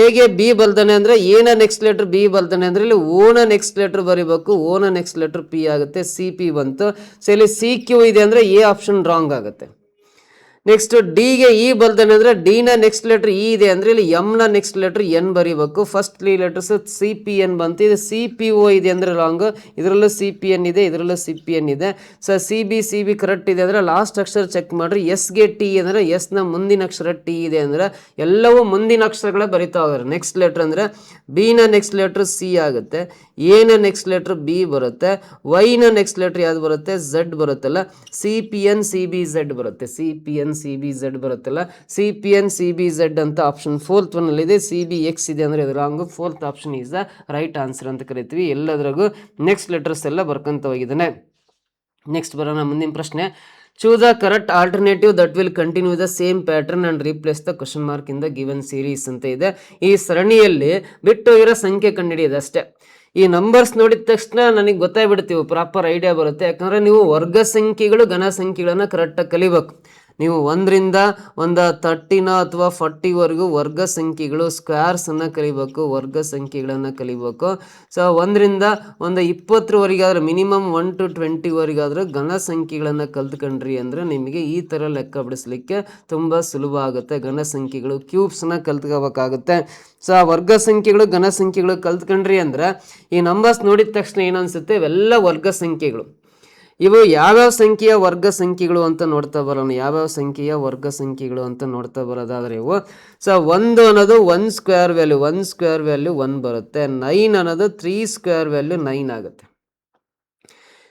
ಎಗೆ B ಬಲ್ದಾನೆ ಅಂದರೆ ಎನ ನೆಕ್ಸ್ಟ್ ಲೆಟರ್ B ಬಲ್ದಾನೆ ಅಂದರೆ ಇಲ್ಲಿ ಓನ ನೆಕ್ಸ್ಟ್ ಲೆಟರ್ ಬರೀಬೇಕು. ಓನ ನೆಕ್ಸ್ಟ್ ಲೆಟರ್ P ಆಗುತ್ತೆ. CP ಬಂತು. ಸೊ ಇಲ್ಲಿ CQ ಇದೆ ಅಂದರೆ ಎ ಆಪ್ಷನ್ ರಾಂಗ್ ಆಗುತ್ತೆ. ನೆಕ್ಸ್ಟ್ ಡಿಗೆ E ಬಲ್ದಾನೆ ಅಂದರೆ ಡಿನ ನೆಕ್ಸ್ಟ್ ಲೆಟರ್ E ಇದೆ ಅಂದರೆ ಇಲ್ಲಿ Mನ ನೆಕ್ಸ್ಟ್ ಲೆಟರ್ N ಬರೀಬೇಕು. ಫಸ್ಟ್ 3 ಲೆಟರ್ಸ್ CPN ಬಂತು. ಇದು CPO ಇದೆ ಅಂದರೆ ರಾಂಗ್. ಇದರಲ್ಲೂ CPN ಇದೆ, ಇದರಲ್ಲೂ CPN ಇದೆ. ಸೊ CB ಕರೆಕ್ಟ್ ಇದೆ ಅಂದರೆ ಲಾಸ್ಟ್ ಅಕ್ಷರ ಚೆಕ್ ಮಾಡಿರಿ. Sಗೆ T ಅಂದರೆ Sನ ಮುಂದಿನ ಅಕ್ಷರ T ಇದೆ ಅಂದರೆ ಎಲ್ಲವೂ ಮುಂದಿನ ಅಕ್ಷರಗಳೇ ಬರಿತಾ ಹೋಗ್ತಾರೆ. ನೆಕ್ಸ್ಟ್ ಲೆಟರ್ ಅಂದರೆ Bನ ನೆಕ್ಸ್ಟ್ ಲೆಟರ್ C ಆಗುತ್ತೆ. ಎನ ನೆಕ್ಸ್ಟ್ ಲೆಟರ್ B ಬರುತ್ತೆ. Yನ ನೆಕ್ಸ್ಟ್ ಲೆಟರ್ ಯಾವ್ದು ಬರುತ್ತೆ? Z ಬರುತ್ತಲ್ಲ. CPN CBZ ಬರುತ್ತೆ. CPN CBZ ಬರುತ್ತಲ್ಲ. CPN CBZ ಅಂತ ಆಪ್ಷನ್ 4th ಒನ್ನಲ್ಲಿದೆ. CBX ಇದೆ ಅಂದರೆ ಇದು wrong. 4th option is the right answer ಅಂತ ಕರಿತೀವಿ. ಎಲ್ಲದ್ರಾಗೂ ನೆಕ್ಸ್ಟ್ ಲೆಟರ್ಸ್ ಎಲ್ಲ ಬರ್ಕೊಂತ ಹೋಗಿದ್ದಾನೆ. ನೆಕ್ಸ್ಟ್ ಬರೋಣ ಮುಂದಿನ ಪ್ರಶ್ನೆ. Choose the correct alternative that will continue the same pattern and replace the question mark in the given series ಅಂತ ಇದೆ. ಈ ಸರಣಿಯಲ್ಲಿ ಬಿಟ್ಟು ಇರೋ ಸಂಖ್ಯೆ ಕಂಡುಹಿಡಿಯೋದು ಅಷ್ಟೇ. ಈ ನಂಬರ್ಸ್ ನೋಡಿದ ತಕ್ಷಣ ನನಗೆ ಗೊತ್ತಾಗ್ಬಿಡ್ತೀವಿ, ಪ್ರಾಪರ್ ಐಡಿಯಾ ಬರುತ್ತೆ. ಯಾಕಂದರೆ ನೀವು ವರ್ಗ ಸಂಖ್ಯೆಗಳು ಘನ ಸಂಖ್ಯೆಗಳನ್ನು ಕರೆಕ್ಟಾಗಿ ಕಲಿಬೇಕು. ನೀವು 1ರಿಂದ 30 ಅಥವಾ 40ವರೆಗೂ ವರ್ಗ ಸಂಖ್ಯೆಗಳು ಸ್ಕ್ವೇರ್ಸನ್ನು ಕಲಿಬೇಕು, ವರ್ಗ ಸಂಖ್ಯೆಗಳನ್ನು ಕಲಿಬೇಕು. ಸೊ 1ರಿಂದ 20ವರೆಗಾದ್ರೆ ಮಿನಿಮಮ್ 1 to 20ವರೆಗಾದರೂ ಘನ ಸಂಖ್ಯೆಗಳನ್ನು ಕಲ್ತ್ಕೊಂಡ್ರಿ ಅಂದರೆ ನಿಮಗೆ ಈ ಥರ ಲೆಕ್ಕ ಬಿಡಿಸ್ಲಿಕ್ಕೆ ತುಂಬ ಸುಲಭ ಆಗುತ್ತೆ. ಘನ ಸಂಖ್ಯೆಗಳು ಕ್ಯೂಬ್ಸನ್ನ ಕಲ್ತ್ಕೋಬೇಕಾಗುತ್ತೆ. ಸೊ ಆ ವರ್ಗ ಸಂಖ್ಯೆಗಳು ಘನ ಸಂಖ್ಯೆಗಳು ಕಲ್ತ್ಕೊಂಡ್ರಿ ಅಂದರೆ ಈ ನಂಬರ್ಸ್ ನೋಡಿದ ತಕ್ಷಣ ಏನನ್ಸುತ್ತೆ? ಇವೆಲ್ಲ ವರ್ಗ ಸಂಖ್ಯೆಗಳು. ಇವು ಯಾವ್ಯಾವ ಸಂಖ್ಯೆಯ ವರ್ಗ ಸಂಖ್ಯೆಗಳು ಅಂತ ನೋಡ್ತಾ ಬರೋಣ. ಯಾವ್ಯಾವ ಸಂಖ್ಯೆಯ ವರ್ಗ ಸಂಖ್ಯೆಗಳು ಅಂತ ನೋಡ್ತಾ ಬರೋದಾದ್ರೆ ಇವು. ಸೊ 1 ಅನ್ನೋದು 1 ಸ್ಕ್ವೇರ್ ವ್ಯಾಲ್ಯೂ 1 ಬರುತ್ತೆ. 9 ಅನ್ನೋದು 3 ಸ್ಕ್ವೇರ್ ವ್ಯಾಲ್ಯೂ 9 ಆಗುತ್ತೆ.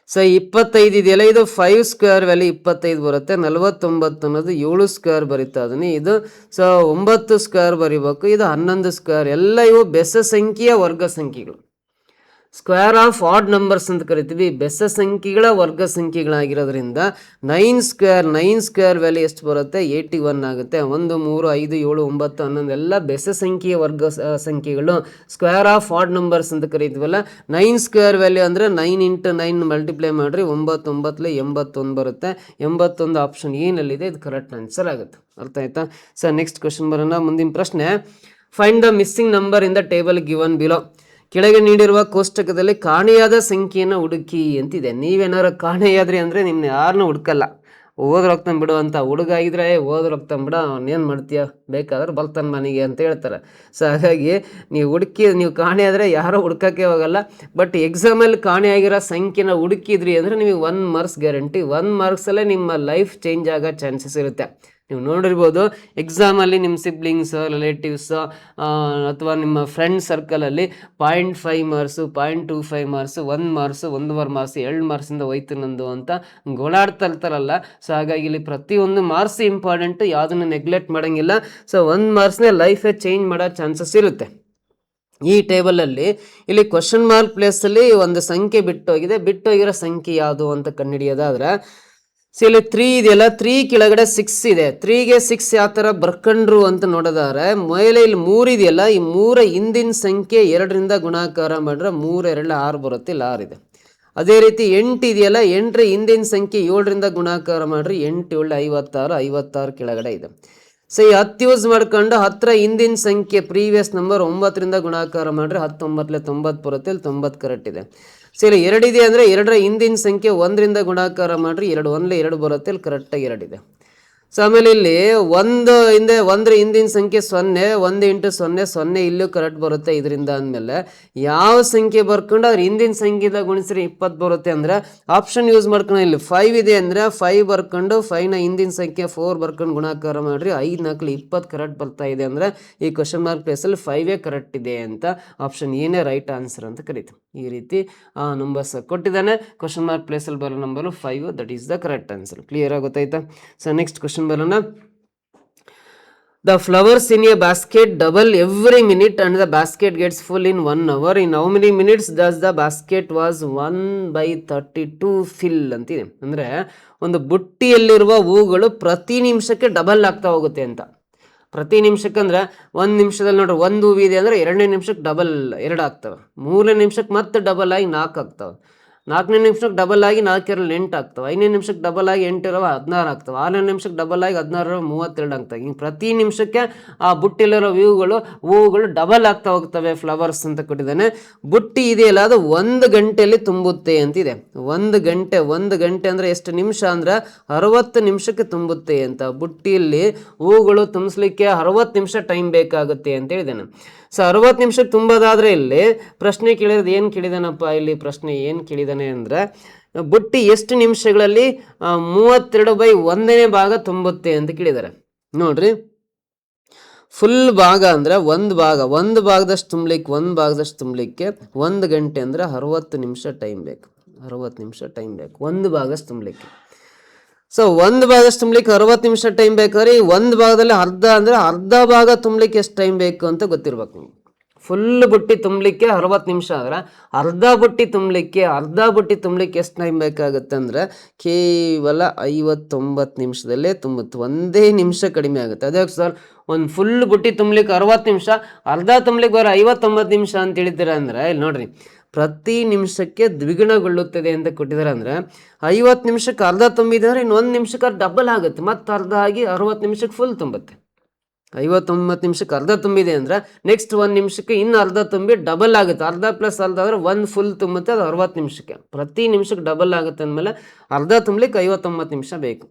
ಸೊ 25 ಇದೆಯಲ್ಲ, ಇದು 5 ಸ್ಕ್ವೇರ್ ವ್ಯಾಲ್ಯೂ 25 ಬರುತ್ತೆ. 49 ಅನ್ನೋದು 7 ಸ್ಕ್ವೇರ್ ಬರೀತಾ ಇದೀನಿ. ಇದು ಸೊ 9 ಸ್ಕ್ವೇರ್ ಬರೀಬೇಕು. ಇದು 11 ಸ್ಕ್ವೇರ್. ಎಲ್ಲ ಇವು ಬೆಸ ಸಂಖ್ಯೆಯ ವರ್ಗ ಸಂಖ್ಯೆಗಳು. ಸ್ಕ್ವೇರ್ ಆಫ್ ಆಡ್ ನಂಬರ್ಸ್ ಅಂತ ಕರಿತೀವಿ. ಬೆಸ ಸಂಖ್ಯೆಗಳ ವರ್ಗ ಸಂಖ್ಯೆಗಳಾಗಿರೋದ್ರಿಂದ 9 ಸ್ಕ್ವೇರ್ ವ್ಯಾಲ್ಯೂ ಎಷ್ಟು ಬರುತ್ತೆ? 81 ಆಗುತ್ತೆ. 1 3 5 7 9 11 ಎಲ್ಲ ಬೆಸ ಸಂಖ್ಯೆಯ ವರ್ಗ ಸಂಖ್ಯೆಗಳು. ಸ್ಕ್ವೇರ್ ಆಫ್ ಆಡ್ ನಂಬರ್ಸ್ ಅಂತ ಕರಿತೀವಲ್ಲ, 9 ಸ್ಕ್ವೇರ್ ವ್ಯಾಲ್ಯೂ ಅಂದರೆ 9 × 9 ಮಲ್ಟಿಪ್ಲೈ ಮಾಡಿರಿ, 9 9 81 ಬರುತ್ತೆ. 81 ಆಪ್ಷನ್ ಏನಲ್ಲಿದೆ, ಇದು ಕರೆಕ್ಟ್ ಆನ್ಸರ್ ಆಗುತ್ತೆ. ಅರ್ಥ ಆಯ್ತಾ? ಸರ್ ನೆಕ್ಸ್ಟ್ ಕ್ವಶನ್ ಬರೋಣ. ಮುಂದಿನ ಪ್ರಶ್ನೆ, find the missing number in the table given below. ಕೆಳಗೆ ನೀಡಿರುವ ಕೋಷ್ಟಕದಲ್ಲಿ ಕಾಣೆಯಾದ ಸಂಖ್ಯೆಯನ್ನು ಹುಡುಕಿ ಅಂತಿದೆ. ನೀವೇನಾರು ಕಾಣೆಯಾದ್ರಿ ಅಂದರೆ ನಿಮ್ಮನ್ನ ಯಾರನ್ನೂ ಹುಡ್ಕಲ್ಲ, ಓದ್ರೋಗ್ತಾನೆ ಬಿಡು ಅಂತ. ಹುಡುಗ ಆಗಿದ್ರೆ ಓದ್ರೋಗ್ತಾನೆ ಬಿಡ, ಅವನೇನು ಮಾಡ್ತೀಯ, ಬೇಕಾದ್ರೆ ಬರ್ತಾನೆ ಮನೆಗೆ ಅಂತ ಹೇಳ್ತಾರೆ. ಸೊ ಹಾಗಾಗಿ ನೀವು ಕಾಣೆ ಆದರೆ ಯಾರೋ ಹುಡ್ಕೋಕ್ಕೆ ಹೋಗಲ್ಲ. ಬಟ್ ಎಕ್ಸಾಮಲ್ಲಿ ಕಾಣೆ ಆಗಿರೋ ಸಂಖ್ಯೆನ ಹುಡುಕಿದ್ರಿ ಅಂದರೆ ನಿಮಗೆ 1 ಮಾರ್ಕ್ಸ್ ಗ್ಯಾರಂಟಿ. 1 ಮಾರ್ಕ್ಸಲ್ಲೇ ನಿಮ್ಮ ಲೈಫ್ ಚೇಂಜ್ ಆಗೋ ಚಾನ್ಸಸ್ ಇರುತ್ತೆ. ನೀವು ನೋಡಿರ್ಬೋದು, ಎಕ್ಸಾಮಲ್ಲಿ ನಿಮ್ಮ ಸಿಬ್ಲಿಂಗ್ಸು, ರಿಲೇಟಿವ್ಸು ಅಥವಾ ನಿಮ್ಮ ಫ್ರೆಂಡ್ ಸರ್ಕಲಲ್ಲಿ 0.5 ಮಾರ್ಕ್ಸು, 0.25 ಮಾರ್ಕ್ಸು, 1 ಮಾರ್ಕ್ಸು, 1.5 ಮಾರ್ಕ್ಸು, 2 ಮಾರ್ಕ್ಸಿಂದ ಹೋಯ್ತು ನಂದು ಅಂತ ಗೋಳಾಡ್ತಾ ಇರ್ತಾರಲ್ಲ. ಸೊ ಹಾಗಾಗಿ ಇಲ್ಲಿ ಪ್ರತಿಯೊಂದು ಮಾರ್ಕ್ಸ್ ಇಂಪಾರ್ಟೆಂಟು, ಯಾವುದನ್ನು ನೆಗ್ಲೆಕ್ಟ್ ಮಾಡೋಂಗಿಲ್ಲ. ಸೊ 1 ಮಾರ್ಕ್ಸ್ನೇ ಲೈಫೇ ಚೇಂಜ್ ಮಾಡೋ ಚಾನ್ಸಸ್ ಇರುತ್ತೆ. ಈ ಟೇಬಲಲ್ಲಿ ಇಲ್ಲಿ ಕ್ವಶನ್ ಮಾರ್ಕ್ ಪ್ಲೇಸಲ್ಲಿ ಒಂದು ಸಂಖ್ಯೆ ಬಿಟ್ಟೋಗಿರೋ ಸಂಖ್ಯೆ ಯಾವುದು ಅಂತ ಕಂಡುಹಿಡಿಯೋದಾದ್ರೆ, ಸೊ ಇಲ್ಲಿ 3 ಇದೆಯಲ್ಲ, 3 ಕೆಳಗಡೆ 6 ಇದೆ. 3ಗೆ 6 ಯಾವ ಥರ ಬರ್ಕೊಂಡ್ರು ಅಂತ ನೋಡೋದಾದ್ರೆ, ಮೇಲೆ ಇಲ್ಲಿ 3 ಇದೆಯಲ್ಲ, ಈ 3 ಹಿಂದಿನ ಸಂಖ್ಯೆ 2ರಿಂದ ಗುಣಾಕಾರ ಮಾಡಿದ್ರೆ 3 2 6 ಬರುತ್ತೆ, ಇಲ್ಲಿ 6 ಇದೆ. ಅದೇ ರೀತಿ 8 ಇದೆಯಲ್ಲ, 8ರ ಹಿಂದಿನ ಸಂಖ್ಯೆ 7ರಿಂದ ಗುಣಾಕಾರ ಮಾಡಿರಿ, 8 7 56, 56 ಕೆಳಗಡೆ ಇದೆ. ಸೊ ಈ 10 ಯೂಸ್ ಮಾಡ್ಕೊಂಡು 10ರ ಹಿಂದಿನ ಸಂಖ್ಯೆ ಪ್ರೀವಿಯಸ್ ನಂಬರ್ 9ರಿಂದ ಗುಣಾಕಾರ ಮಾಡಿದ್ರೆ 10 9 90 ಬರುತ್ತೆ, ಇಲ್ಲಿ 90 ಕರೆಕ್ಟ್ ಇದೆ. ಸೊ ಇಲ್ಲಿ 2 ಇದೆ ಅಂದರೆ 2ರ ಹಿಂದಿನ ಸಂಖ್ಯೆ 1ರಿಂದ ಗುಣಾಕಾರ ಮಾಡಿರಿ, 2 1 2 ಬರುತ್ತೆ, ಇಲ್ಲಿ ಕರೆಕ್ಟಾಗಿ 2 ಇದೆ. ಸೊ ಆಮೇಲೆ ಇಲ್ಲಿ 1ರ ಹಿಂದಿನ ಸಂಖ್ಯೆ 0, 1 × 0 0, ಇಲ್ಲೂ ಕರೆಕ್ಟ್ ಬರುತ್ತೆ. ಇದರಿಂದ ಅಂದಮೇಲೆ ಯಾವ ಸಂಖ್ಯೆ ಬರ್ಕೊಂಡು ಅದ್ರ ಹಿಂದಿನ ಸಂಖ್ಯೆದ ಗುಣಿಸ್ರಿ 20 ಬರುತ್ತೆ. ಅಂದರೆ ಆಪ್ಷನ್ ಯೂಸ್ ಮಾಡ್ಕೊಂಡು ಇಲ್ಲಿ 5 ಇದೆ ಅಂದರೆ 5 ಬರ್ಕೊಂಡು 5ನ ಹಿಂದಿನ ಸಂಖ್ಯೆ 4 ಬರ್ಕೊಂಡು ಗುಣಾಕಾರ ಮಾಡಿರಿ, 5 4 20 ಕರೆಕ್ಟ್ ಬರ್ತಾ ಇದೆ. ಅಂದರೆ ಈ ಕ್ವಶನ್ ಮಾರ್ಕ್ ಪ್ಲೇಸಲ್ಲಿ 5 ಕರೆಕ್ಟ್ ಇದೆ ಅಂತ ಆಪ್ಷನ್ ಏನೇ ರೈಟ್ ಆನ್ಸರ್ ಅಂತ ಕರೀತೀವಿ. ಈ ರೀತಿ ನಂಬರ್ಸ್ ಕೊಟ್ಟಿದ್ದಾನೆ. ಕ್ವಶನ್ ಮಾರ್ಕ್ ಪ್ಲೇಸಲ್ಲಿ ಬರೋ number 5, that is the correct answer. Clear ಆಗುತ್ತಾಯ್ತಾ? ಸೊ ನೆಕ್ಸ್ಟ್ ಕ್ವಶನ್ ಬರೋಣ. The flowers in a basket double every minute and the basket gets full in 1 hour. In how many minutes does the basket was 1/32 fill ಅಂತಿದೆ. ಅಂದರೆ ಒಂದು ಬುಟ್ಟಿಯಲ್ಲಿರುವ ಹೂಗಳು ಪ್ರತಿ ನಿಮಿಷಕ್ಕೆ double ಆಗ್ತಾ ಹೋಗುತ್ತೆ ಅಂತ. ಪ್ರತಿ ನಿಮಿಷಕ್ಕೆ ಅಂದರೆ 1 ನಿಮಿಷದಲ್ಲಿ ನೋಡ್ರಿ, 1 ಹೂವು ಇದೆ ಅಂದರೆ 2ನೇ ನಿಮಿಷಕ್ಕೆ ಡಬಲ್ 2 ಆಗ್ತವೆ, 3ನೇ ನಿಮಿಷಕ್ಕೆ ಮತ್ತೆ ಡಬಲ್ ಆಗಿ 4 ಆಗ್ತವೆ, 4ನೇ ನಿಮಿಷಕ್ಕೆ ಡಬಲ್ ಆಗಿ 4 8 ಆಗ್ತವೆ, 5ನೇ ನಿಮಿಷಕ್ಕೆ ಡಬಲ್ ಆಗಿ 8 16 ಆಗ್ತವೆ, 6ನೇ ನಿಮಿಷಕ್ಕೆ ಡಬಲ್ ಆಗಿ 16 32 ಆಗ್ತವೆ. ಹಿಂಗೆ ಪ್ರತಿ ನಿಮಿಷಕ್ಕೆ ಆ ಬುಟ್ಟಿಲಿರೋ ಹೂವುಗಳು ಡಬಲ್ ಆಗ್ತಾ ಹೋಗ್ತವೆ. ಫ್ಲವರ್ಸ್ ಅಂತ ಕೊಟ್ಟಿದ್ದಾನೆ. ಬುಟ್ಟಿ ಇದೆಯಲ್ಲ, ಅದು 1 ಗಂಟೆಯಲ್ಲಿ ತುಂಬುತ್ತೆ ಅಂತಿದೆ. 1 ಗಂಟೆ ಅಂದರೆ ಎಷ್ಟು ನಿಮಿಷ ಅಂದರೆ 60 ನಿಮಿಷಕ್ಕೆ ತುಂಬುತ್ತೆ ಅಂತ. ಬುಟ್ಟಿಯಲ್ಲಿ ಹೂವುಗಳು ತುಂಬಿಸ್ಲಿಕ್ಕೆ 60 ನಿಮಿಷ ಟೈಮ್ ಬೇಕಾಗುತ್ತೆ ಅಂತ ಹೇಳಿದ್ದಾನೆ. ಸೊ 60 ನಿಮಿಷಕ್ಕೆ ತುಂಬೋದಾದರೆ ಇಲ್ಲಿ ಪ್ರಶ್ನೆ ಕೇಳಿರೋದು ಏನು ಕೇಳಿದಾನಪ್ಪ, ಇಲ್ಲಿ ಪ್ರಶ್ನೆ ಏನು ಕೇಳಿದಾನೆ ಅಂದರೆ, ಬುಟ್ಟಿ ಎಷ್ಟು ನಿಮಿಷಗಳಲ್ಲಿ 32/1ನೇ ಭಾಗ ತುಂಬುತ್ತೆ ಅಂತ ಕೇಳಿದ್ದಾರೆ. ನೋಡ್ರಿ, ಫುಲ್ ಭಾಗ ಅಂದರೆ ಒಂದು ಭಾಗದಷ್ಟು ತುಂಬಲಿಕ್ಕೆ 1 ಗಂಟೆ ಅಂದರೆ 60 ನಿಮಿಷ ಟೈಮ್ ಬೇಕು. 60 ನಿಮಿಷ ಟೈಮ್ ಬೇಕು ಒಂದು ಭಾಗದಷ್ಟು ತುಂಬಲಿಕ್ಕೆ. ಸೊ 1 ಭಾಗದಷ್ಟು ತುಂಬಲಿಕ್ಕೆ 60 ನಿಮಿಷ ಟೈಮ್ ಬೇಕಾದ್ರೆ ಈ 1 ಭಾಗದಲ್ಲಿ ಅರ್ಧ ಅಂದರೆ ಅರ್ಧ ಭಾಗ ತುಂಬಲಿಕ್ಕೆ ಎಷ್ಟು ಟೈಮ್ ಬೇಕು ಅಂತ ಗೊತ್ತಿರ್ಬೇಕು ನಿಮ್ಗೆ. ಫುಲ್ ಬುಟ್ಟಿ ತುಂಬಲಿಕ್ಕೆ 60 ನಿಮಿಷ ಆದರೆ ಅರ್ಧ ಬುಟ್ಟಿ ತುಂಬಲಿಕ್ಕೆ ಎಷ್ಟು ಟೈಮ್ ಬೇಕಾಗುತ್ತೆ ಅಂದರೆ ಕೇವಲ 59 ನಿಮಿಷದಲ್ಲೇ ತುಂಬುತ್ತೆ. 1 ನಿಮಿಷ ಕಡಿಮೆ ಆಗುತ್ತೆ. ಅದೇ ಸರ್, ಒಂದು ಫುಲ್ ಬುಟ್ಟಿ ತುಂಬಲಿಕ್ಕೆ 60 ನಿಮಿಷ, ಅರ್ಧ ತುಂಬಲಿಕ್ಕೆ ಬರೋ 59 ನಿಮಿಷ ಅಂತ ಹೇಳಿದ್ದೀರ ಅಂದರೆ, ಇಲ್ಲಿ ನೋಡ್ರಿ, ಪ್ರತಿ ನಿಮಿಷಕ್ಕೆ ದ್ವಿಗುಣಗೊಳ್ಳುತ್ತದೆ ಅಂತ ಕೊಟ್ಟಿದ್ದಾರೆ. ಅಂದರೆ 50 ನಿಮಿಷಕ್ಕೆ ಅರ್ಧ ತುಂಬಿದೆ ಅಂದರೆ ಇನ್ನು 1 ನಿಮಿಷಕ್ಕೆ ಡಬಲ್ ಆಗುತ್ತೆ, ಮತ್ತು ಅರ್ಧ ಆಗಿ 60 ನಿಮಿಷಕ್ಕೆ ಫುಲ್ ತುಂಬುತ್ತೆ. 59 ನಿಮಿಷಕ್ಕೆ ಅರ್ಧ ತುಂಬಿದೆ ಅಂದರೆ ನೆಕ್ಸ್ಟ್ 1 ನಿಮಿಷಕ್ಕೆ ಇನ್ನು ಅರ್ಧ ತುಂಬಿ ಡಬಲ್ ಆಗುತ್ತೆ. ಅರ್ಧ ಪ್ಲಸ್ ಅರ್ಧ ಆದರೆ 1 ಫುಲ್ ತುಂಬುತ್ತೆ, ಅದು 60 ನಿಮಿಷಕ್ಕೆ. ಪ್ರತಿ ನಿಮಿಷಕ್ಕೆ ಡಬಲ್ ಆಗುತ್ತೆ ಅಂದಮೇಲೆ ಅರ್ಧ ತುಂಬಲಿಕ್ಕೆ 59 ನಿಮಿಷ ಬೇಕು.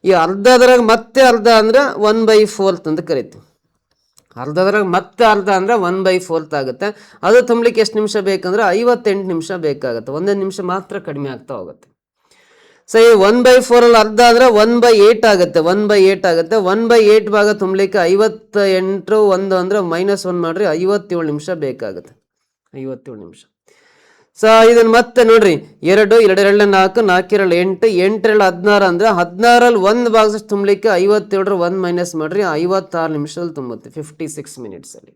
ಈ ಅರ್ಧದ್ರಾಗ ಮತ್ತೆ ಅರ್ಧ ಅಂದರೆ 1/4 ಅಂತ ಕರಿತೀವಿ. ಅರ್ಧದ್ರಾಗ ಮತ್ತೆ ಅರ್ಧ ಅಂದರೆ 1/4 ಆಗುತ್ತೆ. ಅದು ತುಂಬಲಿಕ್ಕೆ ಎಷ್ಟು ನಿಮಿಷ ಬೇಕಂದ್ರೆ 58 ನಿಮಿಷ ಬೇಕಾಗುತ್ತೆ. 1 ನಿಮಿಷ ಮಾತ್ರ ಕಡಿಮೆ ಆಗ್ತಾ ಹೋಗುತ್ತೆ. ಸೊ ಈ 1/4 ಅರ್ಧ ಅಂದರೆ 1/8 ಆಗುತ್ತೆ. 1/8 ಭಾಗ ತುಂಬಲಿಕ್ಕೆ 58 1 ಅಂದರೆ -1 ಮಾಡ್ರಿ, 57 ನಿಮಿಷ ಬೇಕಾಗುತ್ತೆ. 57 ನಿಮಿಷ. ಸೊ ಇದನ್ನು ಮತ್ತೆ ನೋಡ್ರಿ, 2 2 2 4 4 2 8 8 2 16 ಅಂದರೆ 16ರಲ್ಲಿ 1 ಭಾಗದಷ್ಟು ತುಂಬಲಿಕ್ಕೆ 57 1 ಮೈನಸ್ ಮಾಡ್ರಿ, 56 ನಿಮಿಷದಲ್ಲಿ ತುಂಬುತ್ತೆ, 56 ಮಿನಿಟ್ಸಲ್ಲಿ.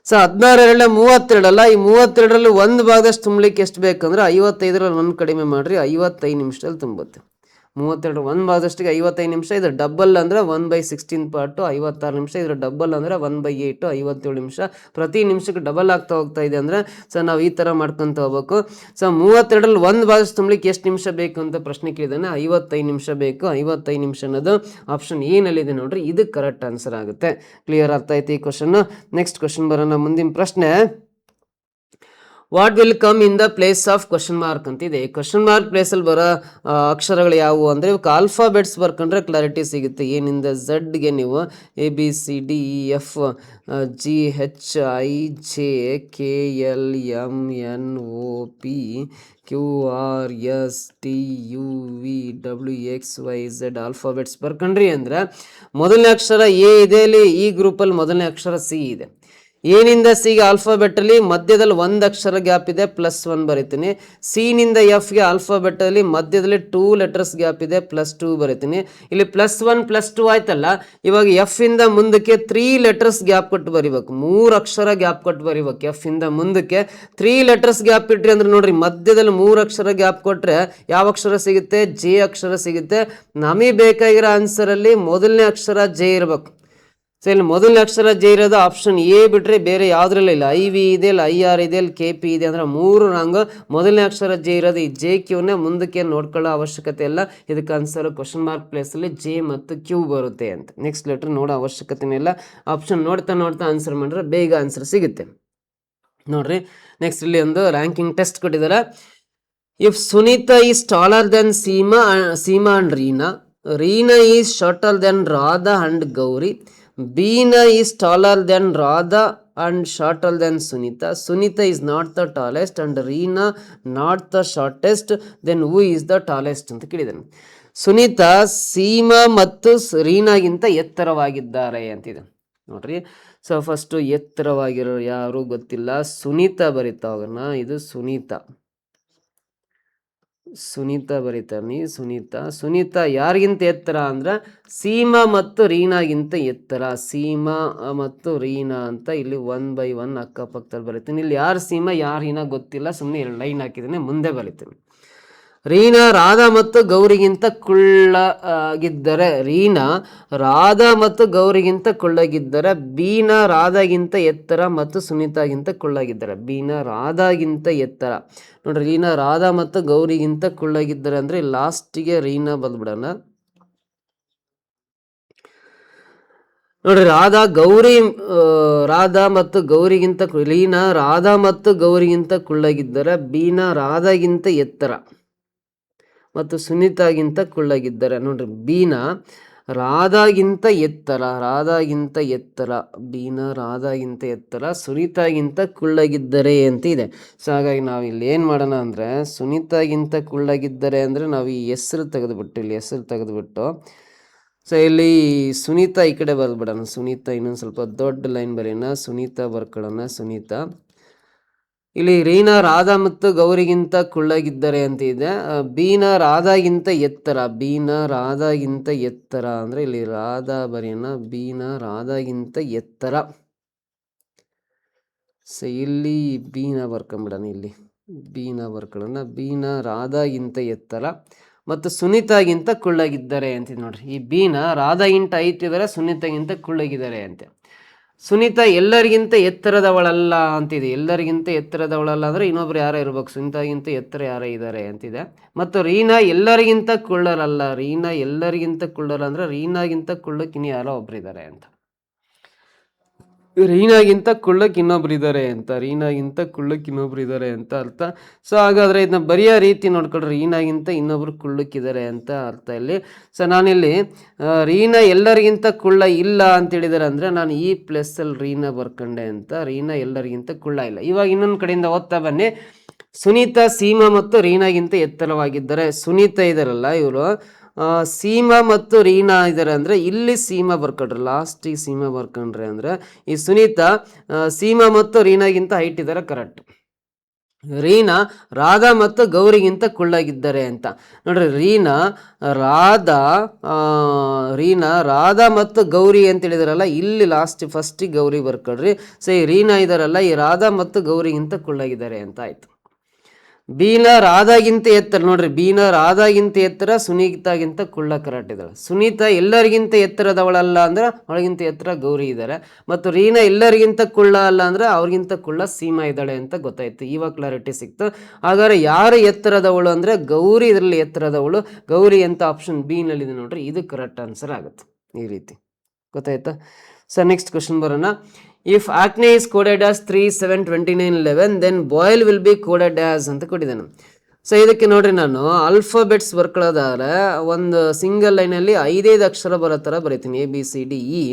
ಸೊ 16 32 ಅಲ್ಲ, ಈ 32ರಲ್ಲಿ ಒಂದು ಭಾಗದಷ್ಟು ತುಂಬಲಿಕ್ಕೆ ಎಷ್ಟು ಬೇಕಂದ್ರೆ 55ರಲ್ಲಿ ಒಂದು ಕಡಿಮೆ ಮಾಡ್ರಿ, 55 ನಿಮಿಷದಲ್ಲಿ ತುಂಬುತ್ತೆ. 32 ಒಂದು ಭಾಗದಷ್ಟಿಗೆ 55 ನಿಮಿಷ. ಇದು ಡಬಲ್ ಅಂದರೆ 1/16 ಪಾರ್ಟು 56 ನಿಮಿಷ. ಇದ್ರ ಡಬಲ್ ಅಂದರೆ 1/8 57 ನಿಮಿಷ. ಪ್ರತಿ ನಿಮಿಷಕ್ಕೆ ಡಬಲ್ ಆಗ್ತಾ ಹೋಗ್ತಾ ಇದೆ ಅಂದರೆ ಸೊ ನಾವು ಈ ಥರ ಮಾಡ್ಕೊತ ಹೋಗ್ಬೇಕು. ಸೊ 32ರಲ್ಲಿ ಒಂದು ಭಾಗದಷ್ಟು ತುಂಬಲಿಕ್ಕೆ ಎಷ್ಟು ನಿಮಿಷ ಬೇಕು ಅಂತ ಪ್ರಶ್ನೆ ಕೇಳಿದಾನೆ. 55 ನಿಮಿಷ ಬೇಕು. 55 ನಿಮಿಷ ಅನ್ನೋದು ಆಪ್ಷನ್ ಏನಲ್ಲಿದೆ ನೋಡ್ರಿ, ಇದು ಕರೆಕ್ಟ್ ಆನ್ಸರ್ ಆಗುತ್ತೆ. ಕ್ಲಿಯರ್ ಆಗ್ತಾ ಐತಿ ಈ ಕ್ವಶನ್. ನೆಕ್ಸ್ಟ್ ಕ್ವಶನ್ ಬರೋಣ. ಮುಂದಿನ ಪ್ರಶ್ನೆ, what will come in the place of question mark ಅಂತಿದೆ. ಕ್ವಶನ್ ಮಾರ್ಕ್ ಪ್ಲೇಸಲ್ಲಿ ಬರೋ ಅಕ್ಷರಗಳು ಯಾವುವು ಅಂದರೆ ಇವಕ್ಕೆ ಆಲ್ಫಾಬೆಟ್ಸ್ ಬರ್ಕೊಂಡ್ರೆ ಕ್ಲಾರಿಟಿ ಸಿಗುತ್ತೆ. ಏನಿಂದ ಝಡ್ಗೆ ನೀವು ABCDEF GHIJKLMNOPQRSTUVWXYZ ಆಲ್ಫಾಬೆಟ್ಸ್ ಬರ್ಕೊಂಡ್ರಿ ಅಂದರೆ ಮೊದಲನೇ ಅಕ್ಷರ ಎ ಇದೆ, ಇಲ್ಲಿ ಈ ಗ್ರೂಪಲ್ಲಿ ಮೊದಲನೇ ಅಕ್ಷರ ಸಿ ಇದೆ. ಏನಿಂದ ಸಿಗೆ ಆಲ್ಫಾಬೆಟಲ್ಲಿ ಮಧ್ಯದಲ್ಲಿ ಒಂದು ಅಕ್ಷರ ಗ್ಯಾಪ್ ಇದೆ, +1 ಬರಿತೀನಿ. ಸಿನಿಂದ ಎಫ್ಗೆ ಆಲ್ಫಾಬೆಟಲ್ಲಿ ಮಧ್ಯದಲ್ಲಿ 2 ಲೆಟರ್ಸ್ ಗ್ಯಾಪ್ ಇದೆ, +2 ಬರಿತೀನಿ. ಇಲ್ಲಿ +1 +2 ಆಯ್ತಲ್ಲ. ಇವಾಗ ಎಫ್ ಇಂದ ಮುಂದಕ್ಕೆ 3 ಲೆಟರ್ಸ್ ಗ್ಯಾಪ್ ಕೊಟ್ಟು ಬರಿಬೇಕು, 3 ಅಕ್ಷರ ಗ್ಯಾಪ್ ಕೊಟ್ಟು ಬರಿಬೇಕು. ಎಫ್ ಇಂದ ಮುಂದಕ್ಕೆ 3 ಲೆಟರ್ಸ್ ಗ್ಯಾಪ್ ಇಟ್ರಿ ಅಂದ್ರೆ ನೋಡ್ರಿ, ಮಧ್ಯದಲ್ಲಿ 3 ಅಕ್ಷರ ಗ್ಯಾಪ್ ಕೊಟ್ರೆ ಯಾವ ಅಕ್ಷರ ಸಿಗುತ್ತೆ? ಜೆ ಅಕ್ಷರ ಸಿಗುತ್ತೆ. ನಮಗೆ ಬೇಕಾಗಿರೋ ಆನ್ಸರಲ್ಲಿ ಮೊದಲನೇ ಅಕ್ಷರ ಜೆ ಇರಬೇಕು. ಸೊ ಇಲ್ಲಿ ಮೊದಲನೇ ಅಕ್ಷರ ಜೆ ಇರೋದು ಆಪ್ಷನ್ ಎ ಬಿಟ್ಟರೆ ಬೇರೆ ಯಾವುದ್ರಲ್ಲ ಇಲ್ಲ. IV ಇದೆ, ಇಲ್ಲಿ IR ಇದೆ, ಇಲ್ಲಿ KP ಇದೆ. ಅಂದರೆ 3 ರಾಂಗ್. ಮೊದಲನೇ ಅಕ್ಷರ ಜೆ ಇರೋದು. ಈ JQನೇ ಮುಂದಕ್ಕೆ ನೋಡ್ಕೊಳ್ಳೋ ಅವಶ್ಯಕತೆ ಇಲ್ಲ. ಇದಕ್ಕೆ ಆನ್ಸರ್ ಕ್ವಶನ್ ಮಾರ್ಕ್ ಪ್ಲೇಸಲ್ಲಿ J ಮತ್ತು Q ಬರುತ್ತೆ ಅಂತ. ನೆಕ್ಸ್ಟ್ ಲೆಟರ್ ನೋಡೋ ಅವಶ್ಯಕತೆನೇ ಇಲ್ಲ. ಆಪ್ಷನ್ ನೋಡ್ತಾ ಆನ್ಸರ್ ಮಾಡಿದ್ರೆ ಬೇಗ ಆನ್ಸರ್ ಸಿಗುತ್ತೆ ನೋಡ್ರಿ. ನೆಕ್ಸ್ಟ್ ಇಲ್ಲಿ ಒಂದು ರ್ಯಾಂಕಿಂಗ್ ಟೆಸ್ಟ್ ಕೊಟ್ಟಿದ್ದಾರೆ. If Sunita is taller then Seema and Reena is shorter then Radha and Gauri, Beena is taller than Radha and shorter than Sunita. Sunita is not the tallest and Reena not the shortest. Then who is the tallest ಅಂತ ಕೇಳಿದ್ದಾನೆ. ಸುನೀತಾ ಸೀಮಾ ಮತ್ತು ರೀನಾಗಿಂತ ಎತ್ತರವಾಗಿದ್ದಾರೆ ಅಂತಿದೆ ನೋಡ್ರಿ. So first ಎತ್ತರವಾಗಿರೋ ಯಾರು ಗೊತ್ತಿಲ್ಲ, ಸುನೀತಾ ಬರಿತಾ ಹೋಗೋಣ. ಇದು ಸುನೀತಾ ಬರೀತಾನೆ. ಸುನೀತಾ ಯಾರಿಗಿಂತ ಎತ್ತರ ಅಂದ್ರೆ ಸೀಮಾ ಮತ್ತು ರೀನಾಗಿಂತ ಎತ್ತರ. ಸೀಮಾ ಮತ್ತು ರೀನಾ ಅಂತ ಇಲ್ಲಿ 1/1 ಅಕ್ಕಪಕ್ಕದಲ್ಲಿ ಬರೀತೀನಿ. ಇಲ್ಲಿ ಯಾರು ಸೀಮಾ ಯಾರು ರೀನಾ ಗೊತ್ತಿಲ್ಲ, ಸುಮ್ಮನೆ 2 ಲೈನ್ ಹಾಕಿದ್ದೀನಿ, ಮುಂದೆ ಬರೀತೀನಿ. ರೀನಾ ರಾಧಾ ಮತ್ತು ಗೌರಿಗಿಂತ ಕುಳ್ಳಗಿದ್ದರೆ, ರೀನಾ ರಾಧಾ ಮತ್ತು ಗೌರಿಗಿಂತ ಕುಳ್ಳಗಿದ್ದರೆ, ಬೀನಾ ರಾಧಾಗಿಂತ ಎತ್ತರ ಮತ್ತು ಸುನೀತಾಗಿಂತ ಕುಳ್ಳಗಿದ್ದಾರೆ. ಬೀನಾ ರಾಧಾಗಿಂತ ಎತ್ತರ ನೋಡ್ರಿ. ರೀನಾ ರಾಧಾ ಮತ್ತು ಗೌರಿಗಿಂತ ಕುಳ್ಳಗಿದ್ದಾರೆ ಅಂದ್ರೆ ಲಾಸ್ಟಿಗೆ ರೀನಾ ಬಂದ್ಬಿಡೋಣ ನೋಡ್ರಿ. ರಾಧಾ ಮತ್ತು ಗೌರಿಗಿಂತ ರೀನಾ ರಾಧಾ ಮತ್ತು ಗೌರಿಗಿಂತ ಕುಳ್ಳಗಿದ್ದಾರೆ, ಬೀನಾ ರಾಧಾಗಿಂತ ಎತ್ತರ ಮತ್ತು ಸುನೀತಾಗಿಂತ ಕುಳ್ಳಗಿದ್ದಾರೆ ನೋಡ್ರಿ. ಬೀನಾ ರಾಧಾಗಿಂತ ಎತ್ತರ, ಬೀನಾ ರಾಧಾಗಿಂತ ಎತ್ತರ, ಸುನೀತಾಗಿಂತ ಕುಳ್ಳಗಿದ್ದರೆ ಅಂತ ಇದೆ. ಸೊ ಹಾಗಾಗಿ ನಾವು ಇಲ್ಲಿ ಏನು ಮಾಡೋಣ ಅಂದರೆ, ಸುನೀತಾಗಿಂತ ಕುಳ್ಳಗಿದ್ದರೆ ಅಂದರೆ ನಾವು ಈ ಹೆಸರು ತೆಗೆದುಬಿಟ್ಟು ಸೊ ಇಲ್ಲಿ ಸುನೀತಾ ಈ ಕಡೆ ಬರೆದ್ಬಿಡೋಣ. ಸುನೀತಾ ಇನ್ನೊಂದು ಸ್ವಲ್ಪ ದೊಡ್ಡ ಲೈನ್ ಬರೆಯೋಣ. ಸುನೀತಾ ಬರ್ಕೊಳ್ಳೋಣ. ಸುನೀತಾ ಇಲ್ಲಿ ರೀನಾ ರಾಧಾ ಮತ್ತು ಗೌರಿಗಿಂತ ಕುಳ್ಳಗಿದ್ದಾರೆ ಅಂತ ಇದೆ. ಬೀನಾ ರಾಧಾಗಿಂತ ಎತ್ತರ ಅಂದ್ರೆ ಇಲ್ಲಿ ರಾಧಾ ಬರೆಯೋಣ. ಬೀನಾ ರಾಧಾಗಿಂತ ಎತ್ತರ. ಸೊ ಇಲ್ಲಿ ಬೀನಾ ಬರ್ಕೊಂಬಿಡೋಣ. ಇಲ್ಲಿ ಬೀನಾ ರಾಧಾಗಿಂತ ಎತ್ತರ ಮತ್ತು ಸುನೀತಾಗಿಂತ ಕುಳ್ಳಗಿದ್ದಾರೆ ಅಂತಿದೆ ನೋಡ್ರಿ. ಈ ಬೀನಾ ರಾಧಾಗಿಂತ ಹೈಟ್ ಇದ್ದಾರೆ, ಸುನೀತಾಗಿಂತ ಕುಳ್ಳಗಿದ್ದಾರೆ ಅಂತೆ. ಸುನೀತಾ ಎಲ್ಲರಿಗಿಂತ ಎತ್ತರದವಳಲ್ಲ ಅಂತಿದೆ. ಎಲ್ಲರಿಗಿಂತ ಎತ್ತರದವಳಲ್ಲ ಅಂದರೆ ಇನ್ನೊಬ್ರು ಯಾರೋ ಇರ್ಬೇಕು, ಸುನೀತಾಗಿಂತ ಎತ್ತರ ಯಾರೋ ಇದ್ದಾರೆ ಅಂತಿದೆ. ಮತ್ತು ರೀನಾ ಎಲ್ಲರಿಗಿಂತ ಕುಳ್ಳರಲ್ಲ. ಎಲ್ಲರಿಗಿಂತ ಕುಳ್ಳರ ಅಂದರೆ ರೀನಾಗಿಂತ ಕುಳ್ಳಕ್ಕೆ ಇನ್ನು ಯಾರೋ ಒಬ್ರಿದ್ದಾರೆ ಅಂತ. ರೀನಾಗಿಂತ ಕುಳ್ಳಕ್ಕೆ ಇನ್ನೊಬ್ರು ಇದ್ದಾರೆ ಅಂತ ಅರ್ಥ. ಸೊ ಹಾಗಾದರೆ ಇದನ್ನ ಬರೆಯೋ ರೀತಿ ನೋಡ್ಕೊಳ್ರಿ. ರೀನಾಗಿಂತ ಇನ್ನೊಬ್ರು ಕುಳ್ಳಕ್ಕಿದ್ದಾರೆ ಅಂತ ಅರ್ಥ ಇಲ್ಲಿ. ಸೊ ನಾನಿಲ್ಲಿ ರೀನಾ ಎಲ್ಲರಿಗಿಂತ ಕುಳ್ಳ ಇಲ್ಲ ಅಂತ ಹೇಳಿದಾರೆ ಅಂದರೆ ನಾನು ಈ ಪ್ಲೇಸಲ್ಲಿ ರೀನಾ ಬರ್ಕೊಂಡೆ ಅಂತ. ರೀನಾ ಎಲ್ಲರಿಗಿಂತ ಕುಳ್ಳ ಇಲ್ಲ. ಇವಾಗ ಇನ್ನೊಂದು ಕಡೆಯಿಂದ ಓದ್ತಾ ಬನ್ನಿ. ಸುನೀತಾ ಸೀಮಾ ಮತ್ತು ರೀನಾಗಿಂತ ಎತ್ತರವಾಗಿದ್ದಾರೆ. ಸುನೀತಾ ಇದಾರಲ್ಲ ಇವರು ಸೀಮಾ ಮತ್ತು ರೀನಾ ಇದ್ದಾರೆ ಅಂದರೆ ಇಲ್ಲಿ ಸೀಮಾ ಬರ್ಕೊಂಡ್ರೆ, ಲಾಸ್ಟಿಗೆ ಸೀಮಾ ಬರ್ಕೊಂಡ್ರೆ ಅಂದರೆ ಈ ಸುನೀತಾ ಸೀಮಾ ಮತ್ತು ರೀನಾಗಿಂತ ಹೈಟ್ ಇದ್ದಾರೆ, ಕರೆಕ್ಟ್. ರೀನಾ ರಾಧಾ ಮತ್ತು ಗೌರಿಗಿಂತ ಕುಳ್ಳಾಗಿದ್ದಾರೆ ಅಂತ. ನೋಡ್ರಿ ರೀನಾ ರಾಧಾ ಮತ್ತು ಗೌರಿ ಅಂತ ಹೇಳಿದಾರಲ್ಲ, ಇಲ್ಲಿ ಲಾಸ್ಟ್ ಫಸ್ಟಿಗೆ ಗೌರಿ ಬರ್ಕೊಳ್ರಿ. ಸೊ ಈ ರೀನಾ ಇದಾರಲ್ಲ, ಈ ರಾಧಾ ಮತ್ತು ಗೌರಿಗಿಂತ ಕುಳ್ಳಾಗಿದ್ದಾರೆ ಅಂತ ಆಯ್ತು. ಬೀನ ರಾಧಾಗಿಂತ ಎತ್ತರ, ನೋಡ್ರಿ ಬೀನ ರಾಧಾಗಿಂತ ಎತ್ತರ, ಸುನೀತಾಗಿಂತ ಕುಳ್ಳ ಕರಾಟ್ ಇದ್ದಾಳೆ. ಸುನೀತಾ ಎಲ್ಲರಿಗಿಂತ ಎತ್ತರದವಳಲ್ಲ ಅಂದ್ರೆ ಅವಳಿಗಿಂತ ಎತ್ತರ ಗೌರಿ ಇದ್ದಾರೆ. ಮತ್ತು ರೀನಾ ಎಲ್ಲರಿಗಿಂತ ಕುಳ್ಳ ಅಲ್ಲ ಅಂದ್ರೆ ಅವ್ರಿಗಿಂತ ಕುಳ್ಳ ಸೀಮಾ ಇದ್ದಾಳೆ ಅಂತ ಗೊತ್ತಾಯ್ತು. ಇವಾಗ ಕ್ಲಾರಿಟಿ ಸಿಕ್ತು. ಹಾಗಾದ್ರೆ ಯಾರು ಎತ್ತರದವಳು ಅಂದ್ರೆ ಗೌರಿ ಇದರಲ್ಲಿ ಎತ್ತರದವಳು. ಗೌರಿ ಅಂತ ಆಪ್ಷನ್ ಬಿ ನಲ್ಲಿದೆ ನೋಡ್ರಿ, ಇದು ಕರೆಕ್ಟ್ ಆನ್ಸರ್ ಆಗುತ್ತೆ. ಈ ರೀತಿ ಗೊತ್ತಾಯ್ತಾ. ಸೊ ನೆಕ್ಸ್ಟ್ ಕ್ವಶನ್ ಬರೋಣ. If ಆಕ್ನೆ is coded as 3, 7, 29, 11 then boil will be coded as ಅಂತ ಕೊಟ್ಟಿದ್ದಾನೆ. ಸೊ ಇದಕ್ಕೆ ನೋಡ್ರಿ, ನಾನು ಆಲ್ಫಾಬೆಟ್ಸ್ ಬರ್ಕೊಳ್ಳೋದಾದ್ರೆ ಒಂದು ಸಿಂಗಲ್ ಲೈನಲ್ಲಿ 5 ಅಕ್ಷರ ಬರೋ ಥರ ಬರೀತೀನಿ. ABCDE,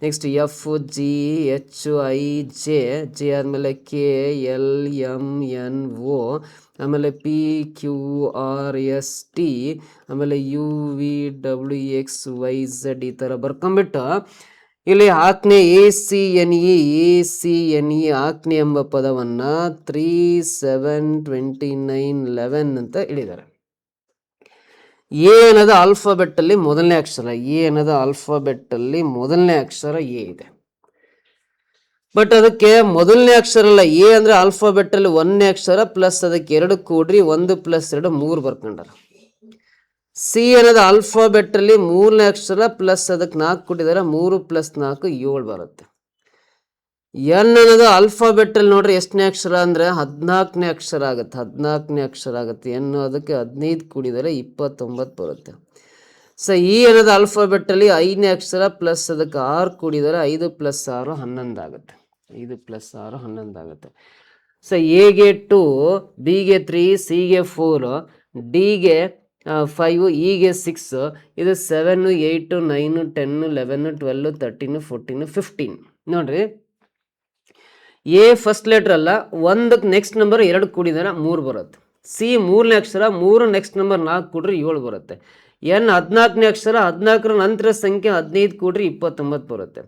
ನೆಕ್ಸ್ಟ್ FGHIJ ಆದಮೇಲೆ KLMNO, ಆಮೇಲೆ PQRST, ಆಮೇಲೆ UVWXYZ ಈ ಥರ ಬರ್ಕೊಂಬಿಟ್ಟು ಇಲ್ಲಿ ಆಕ್ನೆ ACNE ಆಕ್ನೆ ಎಂಬ ಪದವನ್ನು 3, 7, 29, 11 ಅಂತ ಹೇಳಿದ್ದಾರೆ. ಎ ಅನ್ನೋದು ಆಲ್ಫಾಬೆಟ್ಟಲ್ಲಿ ಮೊದಲನೇ ಅಕ್ಷರ. ಎ ಇದೆ. ಬಟ್ ಅದಕ್ಕೆ ಮೊದಲನೇ ಅಕ್ಷರ ಅಲ್ಲ, ಎ ಅಂದರೆ ಆಲ್ಫಾಬೆಟ್ಟಲ್ಲಿ 1ನೇ ಅಕ್ಷರ ಪ್ಲಸ್ ಅದಕ್ಕೆ 2 ಕೂಡ್ರಿ 1 + 2 3 ಬರ್ಕೊಂಡಾರ. ಸಿ ಅನ್ನೋದು ಆಲ್ಫಾಬೆಟ್ಟಲ್ಲಿ 3ನೇ ಅಕ್ಷರ ಪ್ಲಸ್ ಅದಕ್ಕೆ 4 ಕೊಟ್ಟಿದ್ದಾರೆ, 3 + 4 7 ಬರುತ್ತೆ. ಎನ್ ಅನ್ನೋದು ಆಲ್ಫಾಬೆಟ್ಟಲ್ಲಿ ನೋಡ್ರಿ ಎಷ್ಟನೇ ಅಕ್ಷರ ಅಂದರೆ 14ನೇ ಅಕ್ಷರ ಆಗುತ್ತೆ. ಎನ್ ಅದಕ್ಕೆ 15 ಕೂಡಿದರೆ 29 ಬರುತ್ತೆ. ಸೊ ಇ ಅನ್ನೋದು ಆಲ್ಫಾಬೆಟ್ಟಲ್ಲಿ 5ನೇ ಅಕ್ಷರ ಪ್ಲಸ್ ಅದಕ್ಕೆ 6 ಕೂಡಿದರೆ 5 + 6 11 ಆಗುತ್ತೆ. 5 + 6 11 ಆಗುತ್ತೆ. ಸೊ ಎಗೆ 2, ಬಿಗೆ 3, ಸಿಗೆ 4, ಡಿಗೆ 5, ಇಗೆ 6, ಇದು 7, 8, 9, 10, 11, 12, 13, 14, 15. ನೋಡ್ರಿ, ಎ ಫಸ್ಟ್ ಲೆಟರ್ ಅಲ್ಲ, 1ಕ್ಕೆ ನೆಕ್ಸ್ಟ್ ನಂಬರ್ 2 ಕೂಡಿದರೆ 3 ಬರುತ್ತೆ. ಸಿ 3ನೇ ಅಕ್ಷರ, 3 ನೆಕ್ಸ್ಟ್ ನಂಬರ್ 4 ಕೂಡ್ರಿ 7 ಬರುತ್ತೆ. ಎನ್ 14ನೇ ಅಕ್ಷರ, 14ರ ನಂತರ ಸಂಖ್ಯೆ 15 ಕೂಡ್ರಿ 29 ಬರುತ್ತೆ.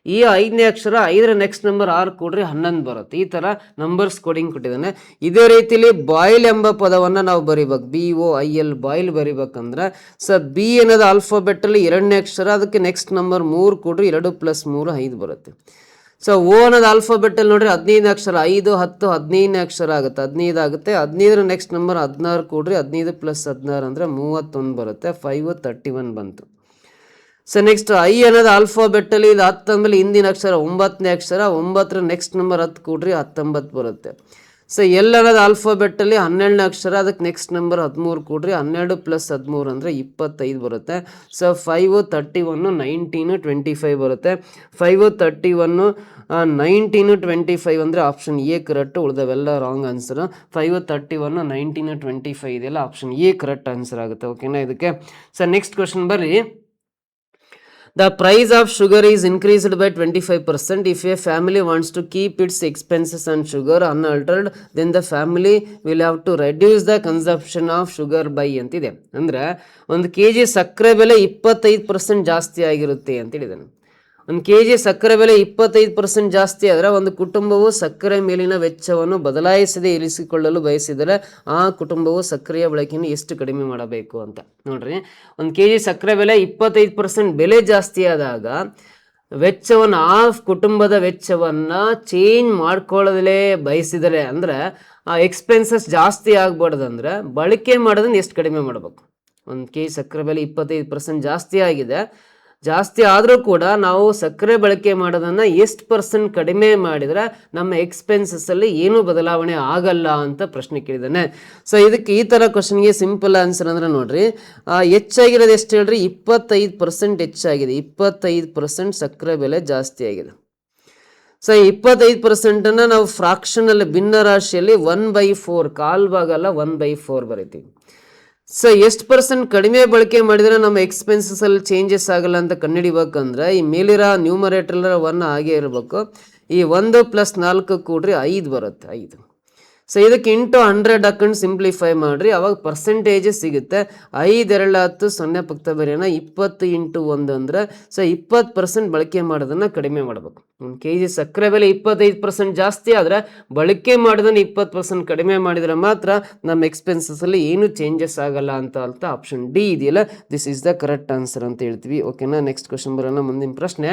ಈ 5ನೇ ಅಕ್ಷರ, 5ರ ನೆಕ್ಸ್ಟ್ ನಂಬರ್ 6 ಕೂಡ್ರಿ 11 ಬರುತ್ತೆ. ಈ ಥರ ನಂಬರ್ಸ್ ಕೋಡಿಂಗ್ ಕೊಟ್ಟಿದ್ದಾನೆ. ಇದೇ ರೀತಿಲಿ ಬಾಯ್ಲ್ ಎಂಬ ಪದವನ್ನು ನಾವು ಬರಿಬೇಕು. BOIL ಬಾಯ್ಲ್ ಬರಿಬೇಕಂದ್ರೆ ಸೊ ಬಿ ಅನ್ನೋದು ಆಲ್ಫಾಬೆಟ್ಟಲ್ಲಿ 2ನೇ ಅಕ್ಷರ, ಅದಕ್ಕೆ ನೆಕ್ಸ್ಟ್ ನಂಬರ್ 3 ಕೂಡ್ರಿ 2 + 3 5 ಬರುತ್ತೆ. ಸೊ ಓ ಅನ್ನೋದು ಆಲ್ಫಾಬೆಟ್ಟಲ್ಲಿ ನೋಡ್ರಿ 15ನೇ ಅಕ್ಷರ, 5, 10, 15ನೇ ಅಕ್ಷರ ಆಗುತ್ತೆ, 15 ಆಗುತ್ತೆ. 15ರ ನೆಕ್ಸ್ಟ್ ನಂಬರ್ 16 ಕೂಡ್ರಿ 15 + 16 ಅಂದರೆ 31 ಬರುತ್ತೆ. 5, 31 ಬಂತು. ಸೊ ನೆಕ್ಸ್ಟ್ ಐ ಅನ್ನೋದು ಆಲ್ಫಾಬೆಟ್ಟಲ್ಲಿ ಇದು 10 ಅಂದಮೇಲೆ ಹಿಂದಿನ ಅಕ್ಷರ 9ನೇ ಅಕ್ಷರ, 9ರ ನೆಕ್ಸ್ಟ್ ನಂಬರ್ 10 ಕೂಡ್ರಿ 19 ಬರುತ್ತೆ. ಸೊ ಎಲ್ ಅನ್ನೋದು ಆಲ್ಫಾಬೆಟ್ಟಲ್ಲಿ 12ನೇ ಅಕ್ಷರ, ಅದಕ್ಕೆ ನೆಕ್ಸ್ಟ್ ನಂಬರ್ 13 ಕೂಡ್ರಿ 12 + 13 ಅಂದರೆ 25 ಬರುತ್ತೆ. ಸೊ 5, 31, 19, 25 ಬರುತ್ತೆ. 5, 31, 19, 25 ಅಂದರೆ ಆಪ್ಷನ್ ಎ ಕರೆಕ್ಟ್. ಉಳಿದವೆಲ್ಲ ರಾಂಗ್ ಆನ್ಸರ್. 5, 31, 19, 25 ಇದೆಲ್ಲ ಆಪ್ಷನ್ ಎ ಕರೆಕ್ಟ್ ಆನ್ಸರ್ ಆಗುತ್ತೆ. ಓಕೆನಾ ಇದಕ್ಕೆ. ಸೊ ನೆಕ್ಸ್ಟ್ ಕ್ವಶನ್ ಬರ್ರಿ. The price of sugar is increased by 25%. If a family wants to keep its expenses on sugar unaltered, then the family will have to reduce the consumption of sugar by ಅಂತಿದೆ. ಅಂದರೆ 1 kg ಸಕ್ಕರೆ ಬೆಲೆ 25% ಜಾಸ್ತಿ ಆಗಿರುತ್ತೆ ಅಂತೇಳಿದ್ದಾನೆ. 1 kg ಸಕ್ಕರೆ ಬೆಲೆ 25% ಜಾಸ್ತಿ ಆದರೆ ಒಂದು ಕುಟುಂಬವು ಸಕ್ಕರೆ ಮೇಲಿನ ವೆಚ್ಚವನ್ನು ಬದಲಾಯಿಸದೆ ಇರಿಸಿಕೊಳ್ಳಲು ಬಯಸಿದರೆ ಆ ಕುಟುಂಬವು ಸಕ್ಕರೆಯ ಬಳಕೆಯನ್ನು ಎಷ್ಟು ಕಡಿಮೆ ಮಾಡಬೇಕು ಅಂತ. ನೋಡ್ರಿ, 1 kg ಸಕ್ಕರೆ ಬೆಲೆ 25% ಬೆಲೆ ಜಾಸ್ತಿ ಆದಾಗ ವೆಚ್ಚವನ್ನು, ಆ ಕುಟುಂಬದ ವೆಚ್ಚವನ್ನು ಚೇಂಜ್ ಮಾಡ್ಕೊಳ್ಳೋದಲೇ ಬಯಸಿದರೆ ಅಂದರೆ ಆ ಎಕ್ಸ್ಪೆನ್ಸಸ್ ಜಾಸ್ತಿ ಆಗ್ಬಾರ್ದಂದ್ರೆ ಬಳಕೆ ಮಾಡೋದನ್ನ ಎಷ್ಟು ಕಡಿಮೆ ಮಾಡಬೇಕು. 1 kg ಸಕ್ಕರೆ ಬೆಲೆ 25% ಜಾಸ್ತಿ ಆಗಿದೆ, ಜಾಸ್ತಿ ಆದರೂ ಕೂಡ ನಾವು ಸಕ್ಕರೆ ಬಳಕೆ ಮಾಡೋದನ್ನು ಎಷ್ಟು % ಕಡಿಮೆ ಮಾಡಿದರೆ ನಮ್ಮ ಎಕ್ಸ್ಪೆನ್ಸಸ್ಸಲ್ಲಿ ಏನೂ ಬದಲಾವಣೆ ಆಗಲ್ಲ ಅಂತ ಪ್ರಶ್ನೆ ಕೇಳಿದ್ದಾನೆ. ಸೊ ಇದಕ್ಕೆ ಈ ಥರ ಕ್ವಶನ್ಗೆ ಸಿಂಪಲ್ ಆನ್ಸರ್ ಅಂದರೆ ನೋಡ್ರಿ, ಹೆಚ್ಚಾಗಿರೋದು ಎಷ್ಟು ಹೇಳ್ರಿ, 25% ಹೆಚ್ಚಾಗಿದೆ. 25% ಸಕ್ಕರೆ ಬೆಲೆ ಜಾಸ್ತಿ ಆಗಿದೆ. ಸೊ 25%ನ್ನು ನಾವು ಫ್ರಾಕ್ಷನಲ್ಲಿ ಭಿನ್ನ ರಾಶಿಯಲ್ಲಿ 1/4 ಕಾಲ್ ಭಾಗ ಅಲ್ಲ 1/4 ಬರಿತೀವಿ. ಸೊ ಎಷ್ಟು % ಕಡಿಮೆ ಬಳಕೆ ಮಾಡಿದರೆ ನಮ್ಮ ಎಕ್ಸ್ಪೆನ್ಸಸ್ಸಲ್ಲಿ ಚೇಂಜಸ್ ಆಗಲ್ಲ ಅಂತ ಕಂಡುಹಿಡಿಬೇಕಂದ್ರೆ ಈ ಮೇಲಿರೋ ನ್ಯೂಮರೇಟರ್ 1 ಹಾಗೆ ಇರಬೇಕು. ಈ 1 + 4 ಕೂಡ್ರಿ 5 ಬರುತ್ತೆ. 5. ಸೊ ಇದಕ್ಕೆ ಇಂಟು 100 ಹಾಕೊಂಡು ಸಿಂಪ್ಲಿಫೈ ಮಾಡಿರಿ, ಅವಾಗ ಪರ್ಸೆಂಟೇಜ್ ಸಿಗುತ್ತೆ. 5 2 10 0 ಪಕ್ಕ ಬರೆಯೋಣ. 20 ಇಂಟು 1 ಅಂದರೆ ಸೊ 20% ಬಳಕೆ ಮಾಡೋದನ್ನು ಕಡಿಮೆ ಮಾಡಬೇಕು. 1 kg ಸಕ್ಕರೆ ಬೆಲೆ 25% ಜಾಸ್ತಿ ಆದರೆ ಬಳಕೆ ಮಾಡೋದನ್ನು 20% ಕಡಿಮೆ ಮಾಡಿದರೆ ಮಾತ್ರ ನಮ್ಮ ಎಕ್ಸ್ಪೆನ್ಸಸ್ಸಲ್ಲಿ ಏನು ಚೇಂಜಸ್ ಆಗಲ್ಲ ಅಂತ ಆಪ್ಷನ್ ಡಿ ಇದೆಯಲ್ಲ, this is the correct answer ಅಂತ ಹೇಳ್ತೀವಿ. ಓಕೆನಾ, ನೆಕ್ಸ್ಟ್ ಕ್ವಶನ್ ಬರೋಣ. ಮುಂದಿನ ಪ್ರಶ್ನೆ.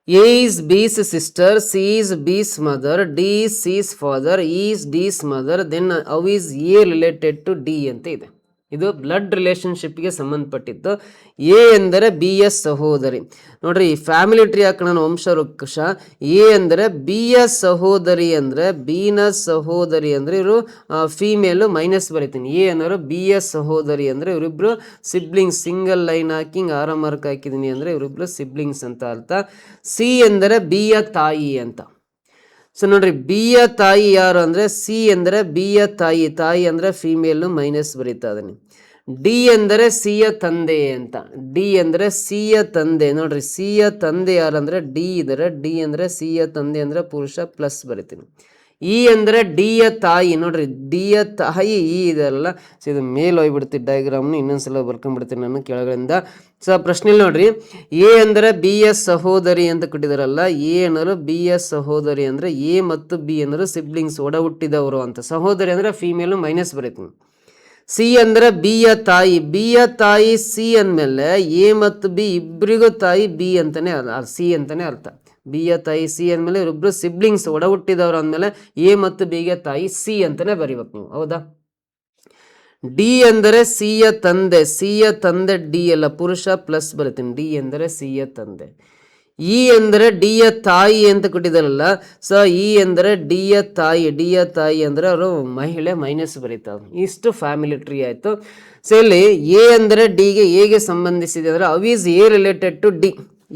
A is B's sister, C is B's mother, D is C's father, E is D's mother, then how is A related to D ಅಂತ ಇದೆ. ಇದು ಬ್ಲಡ್ ರಿಲೇಷನ್ಶಿಪ್ಗೆ ಸಂಬಂಧಪಟ್ಟಿದ್ದು. ಎ ಎಂದರೆ ಬಿ ಯ ಸಹೋದರಿ. ನೋಡ್ರಿ, ಈ ಫ್ಯಾಮಿಲಿ ಟ್ರೀ ಹಾಕೋಣ, ವಂಶ ವೃಕ್ಷ. ಎ ಅಂದರೆ ಬಿ ಯ ಸಹೋದರಿ ಅಂದರೆ ಬಿ ನ ಸಹೋದರಿ ಅಂದರೆ ಇವರು ಫೀಮೇಲು ಮೈನಸ್ ಬರೀತೀನಿ. ಎ ಅನ್ನೋರು ಬಿ ಯ ಸಹೋದರಿ ಅಂದರೆ ಇವರಿಬ್ರು ಸಿಬ್ಲಿಂಗ್ಸ್. ಸಿಂಗಲ್ ಲೈನ್ ಹಾಕಿಂಗ್ ಆರ ಮಾರ್ಕ್ ಹಾಕಿದ್ದೀನಿ ಅಂದರೆ ಇವರಿಬ್ರು ಸಿಬ್ಲಿಂಗ್ಸ್ ಅಂತ ಅರ್ಥ. ಸಿ ಎಂದರೆ ಬಿ ಯ ತಾಯಿ ಅಂತ. ಸೊ ನೋಡ್ರಿ, ಬಿ ಯ ತಾಯಿ ಯಾರು ಅಂದರೆ ಸಿ ಅಂದರೆ ಬಿ ಯ ತಾಯಿ. ತಾಯಿ ಅಂದರೆ ಫೀಮೇಲು ಮೈನಸ್ ಬರೀತಾ ಇದೀನಿ. ಡಿ ಎಂದರೆ ಸಿ ಯ ತಂದೆ ಅಂತ. ಡಿ ಅಂದರೆ ಸಿ ಯ ತಂದೆ. ನೋಡ್ರಿ, ಸಿ ಯ ತಂದೆ ಯಾರು ಅಂದರೆ ಡಿ ಇದ್ದಾರೆ. ಡಿ ಅಂದರೆ ಸಿ ಯ ತಂದೆ ಅಂದರೆ ಪುರುಷ ಪ್ಲಸ್ ಬರಿತೀನಿ. ಇ ಅಂದರೆ ಡಿ ಯ ತಾಯಿ. ನೋಡ್ರಿ, ಡಿ ಯ ತಾಯಿ ಇ ಇದೆಲ್ಲ. ಸೊ ಇದು ಮೇಲೆ ಹೋಗ್ಬಿಡ್ತೀನಿ, ಡಯಾಗ್ರಾಮ್ನ ಇನ್ನೊಂದ್ಸಲ ಬರ್ಕೊಂಡ್ಬಿಡ್ತೀನಿ ನಾನು ಕೆಳಗಡೆಯಿಂದ. ಸೊ ಪ್ರಶ್ನೆಯಲ್ಲಿ ನೋಡ್ರಿ, ಎ ಅಂದರೆ ಬಿ ಯ ಸಹೋದರಿ ಅಂತ ಕೊಟ್ಟಿದಾರಲ್ಲ. ಎ ಅನ್ನೋರು ಬಿ ಯ ಸಹೋದರಿ ಅಂದರೆ ಎ ಮತ್ತು ಬಿ ಅನ್ನೋರು ಸಿಬ್ಲಿಂಗ್ಸ್, ಒಡ ಹುಟ್ಟಿದವರು ಅಂತ. ಸಹೋದರಿ ಅಂದರೆ ಫೀಮೇಲು ಮೈನಸ್ ಬರೀತೀನಿ. ಸಿ ಅಂದರೆ ಬಿ ಯ ತಾಯಿ. ಬಿ ಯ ತಾಯಿ ಸಿ ಅಂದಮೇಲೆ ಎ ಮತ್ತು ಬಿ ಇಬ್ಬರಿಗೂ ತಾಯಿ ಬಿ ಅಂತಾನೆ ಸಿ ಅಂತಾನೆ ಅರ್ಥ. ಬಿ ಯ ತಾಯಿ ಸಿ ಅಂದಮೇಲೆ ಇವರಿಬ್ರು ಸಿಬ್ಲಿಂಗ್ಸ್, ಒಡ ಹುಟ್ಟಿದವರು ಅಂದಮೇಲೆ ಎ ಮತ್ತು ಬಿಗೆ ತಾಯಿ ಸಿ ಅಂತಾನೆ ಬರೀಬೇಕು ನೀವು, ಹೌದಾ. ಡಿ ಅಂದರೆ ಸಿ ಯ ತಂದೆ. ಸಿ ಯ ತಂದೆ ಡಿ ಅಲ್ಲ, ಪುರುಷ ಪ್ಲಸ್ ಬರೀತೀನಿ. ಡಿ ಎಂದರೆ ಸಿ ಯ ತಂದೆ. ಇ ಅಂದರೆ ಡಿ ಯ ತಾಯಿ ಅಂತ ಕೊಟ್ಟಿದ್ದಾರಲ್ಲ. ಸೊ ಇ ಅಂದರೆ ಡಿ ಯ ತಾಯಿ. ಡಿ ಯ ತಾಯಿ ಅಂದರೆ ಅವರು ಮಹಿಳೆ ಮೈನಸ್ ಬರೀತಾವೆ. ಇಷ್ಟು ಫ್ಯಾಮಿಲಿ ಟ್ರೀ ಆಯಿತು. ಸೊ ಇಲ್ಲಿ ಎ ಅಂದರೆ ಡಿಗೆ ಎಗೆ ಸಂಬಂಧಿಸಿದೆ ಅಂದರೆ how is A related to D.